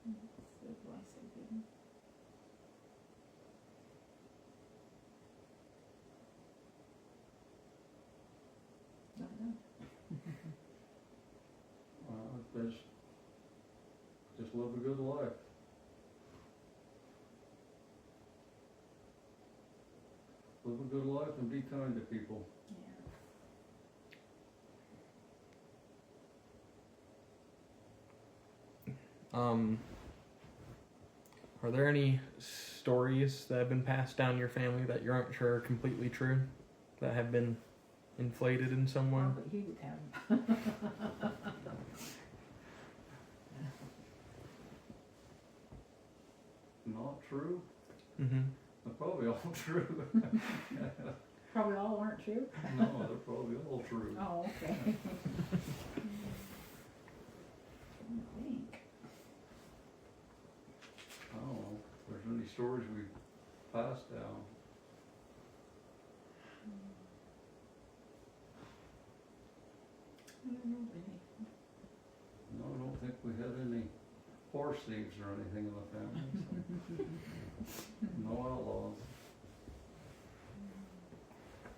That's the advice I give them. Don't know. Just live a good life. Live a good life and be kind to people. Yeah. Are there any stories that have been passed down your family that you aren't sure are completely true, that have been inflated in some way? Probably he would have them. Not true? Mm-hmm. They're probably all true. Probably all aren't true. No, they're probably all true. Oh, okay. I think. I don't know if there's any stories we passed down. I don't know any. No, I don't think we had any horse thieves or anything in the family. So. No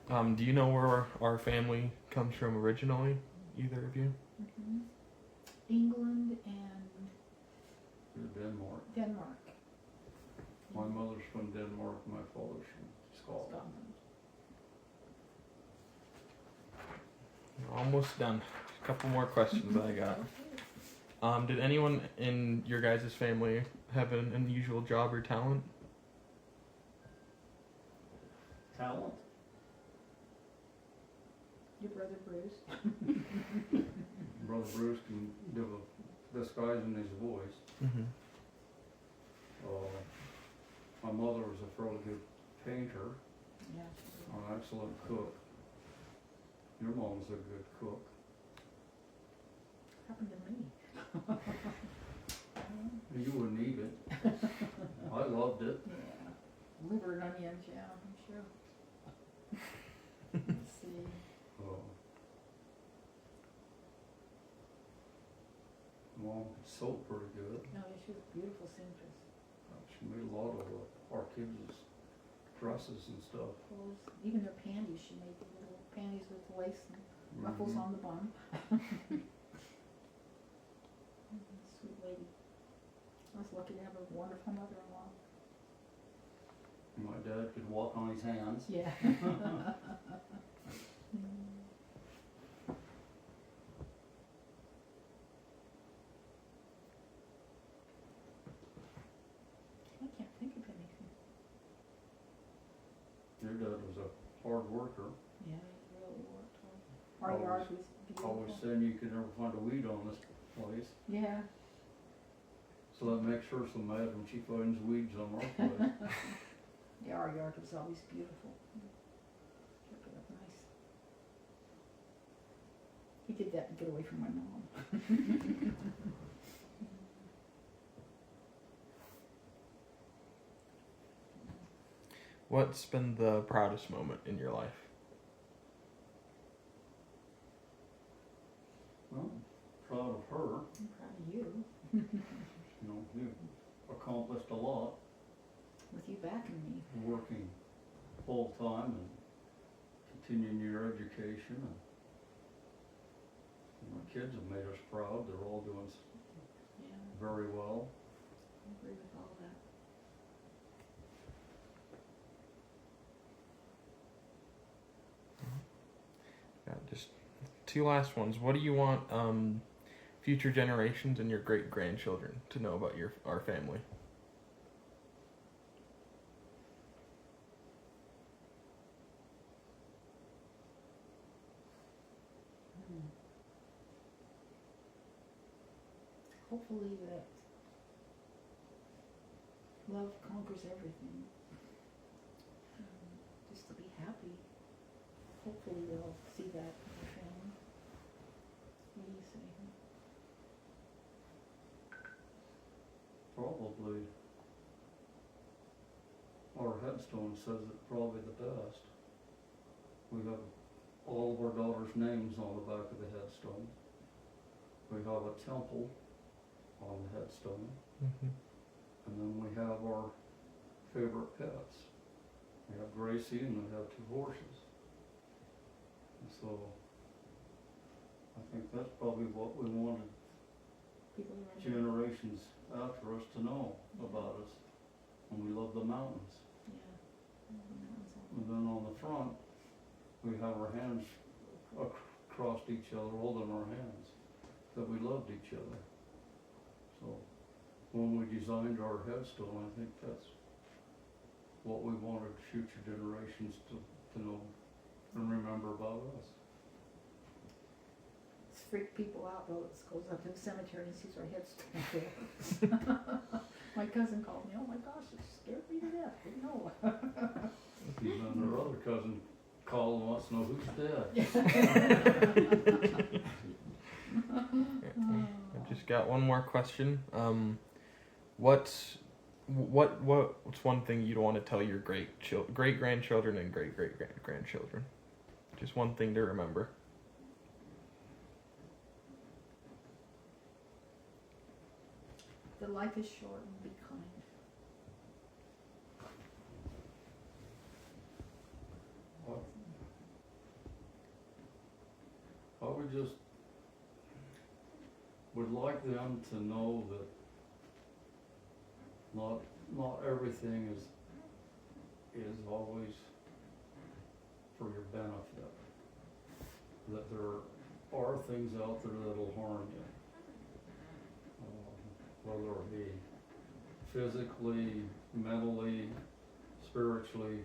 outlaws. Do you know where our family comes from originally? Either of you? Mhm. England and To Denmark. Denmark. My mother's from Denmark, my father's from Scotland. Scotland. We're almost done. A couple more questions I got. Did anyone in your guys' family have an unusual job or talent? Talent? Your brother Bruce. Brother Bruce can do a disguising his voice. Mm-hmm. My mother was a fairly good painter, Yeah. an excellent cook. Your mom's a good cook. Happened to me. You wouldn't eat it. I loved it. Yeah. Liver and onions, yeah, I'm sure. Let's see. Mom could sew pretty good. No, she was a beautiful seamstress. She made a lot of our kids' dresses and stuff. Clothes, even their panties, she made the little panties with lace and ruffles Mhm. on the bum. Sweet lady. I was lucky to have a wonderful mother-in-law. My dad could walk on his hands. Yeah. I can't think of anything. Your dad was a hard worker. Yeah, he really worked hard. Our yard was beautiful. Always saying you could never find a weed on this place. Yeah. So that makes her so mad when she finds weeds on our place. Yeah, our yard was always beautiful. Kept it up nice. He did that to get away from my mom. What's been the proudest moment in your life? Well, proud of her. I'm proud of you, You know, you accomplished a lot, with you backing me. working full time and continuing your education. And my kids have made us proud. They're all doing Yeah, very well. I agree with all that. Got just two last ones. What do you want future generations and your great grandchildren to know about our family? Hopefully that love conquers everything. Just to be happy. Hopefully they'll see that in their family. What do you say? Probably. Our headstone says it probably the best. We have all of our daughters' names on the back of the headstone. We have a temple on the headstone, Mm-hmm. and then we have our favorite pets. We have Gracie and we have 2 horses. And so, I think that's probably what we wanted People around generations after us to know about us. And we love the mountains. Yeah. And then on the front, we have our hands across each other, holding our hands, that we loved each other. So, when we designed our headstone, I think that's what we wanted future generations to know and remember about us. It's freaked people out though, it goes up to the cemetery and sees our headstone there. My cousin called me, oh my gosh, it scared me to death, didn't know. And then our other cousin called and wants to know who's dead. I've just got one more question. What's one thing you'd want to tell your great grandchildren and great grandchildren? Just one thing to remember. That life is short and be kind. I would like them to know that not everything is always for your benefit. That there are things out there that'll harm you. Whether it be physically, mentally, spiritually,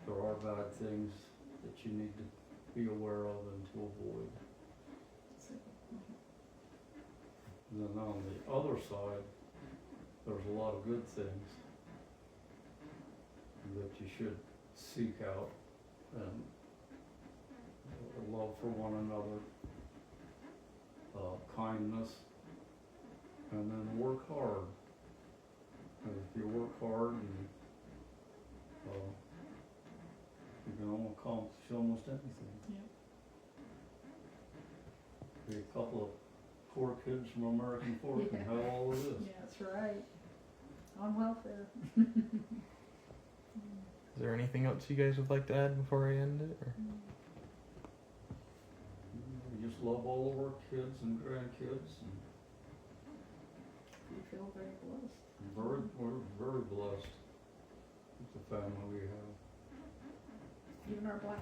there are bad things that you need to be aware of and to avoid. And then on the other side, there's a lot of good things that you should seek out, and love for one another, kindness, and then work hard. And if you work hard, and you can accomplish almost anything. Be a couple of poor kids from American Fork and have all of this. Yeah, that's right. On welfare. Is there anything else you guys would like to add before I end it? Or? We just love all of our kids and grandkids, and We feel very blessed. we're very blessed with the family we have. Even our black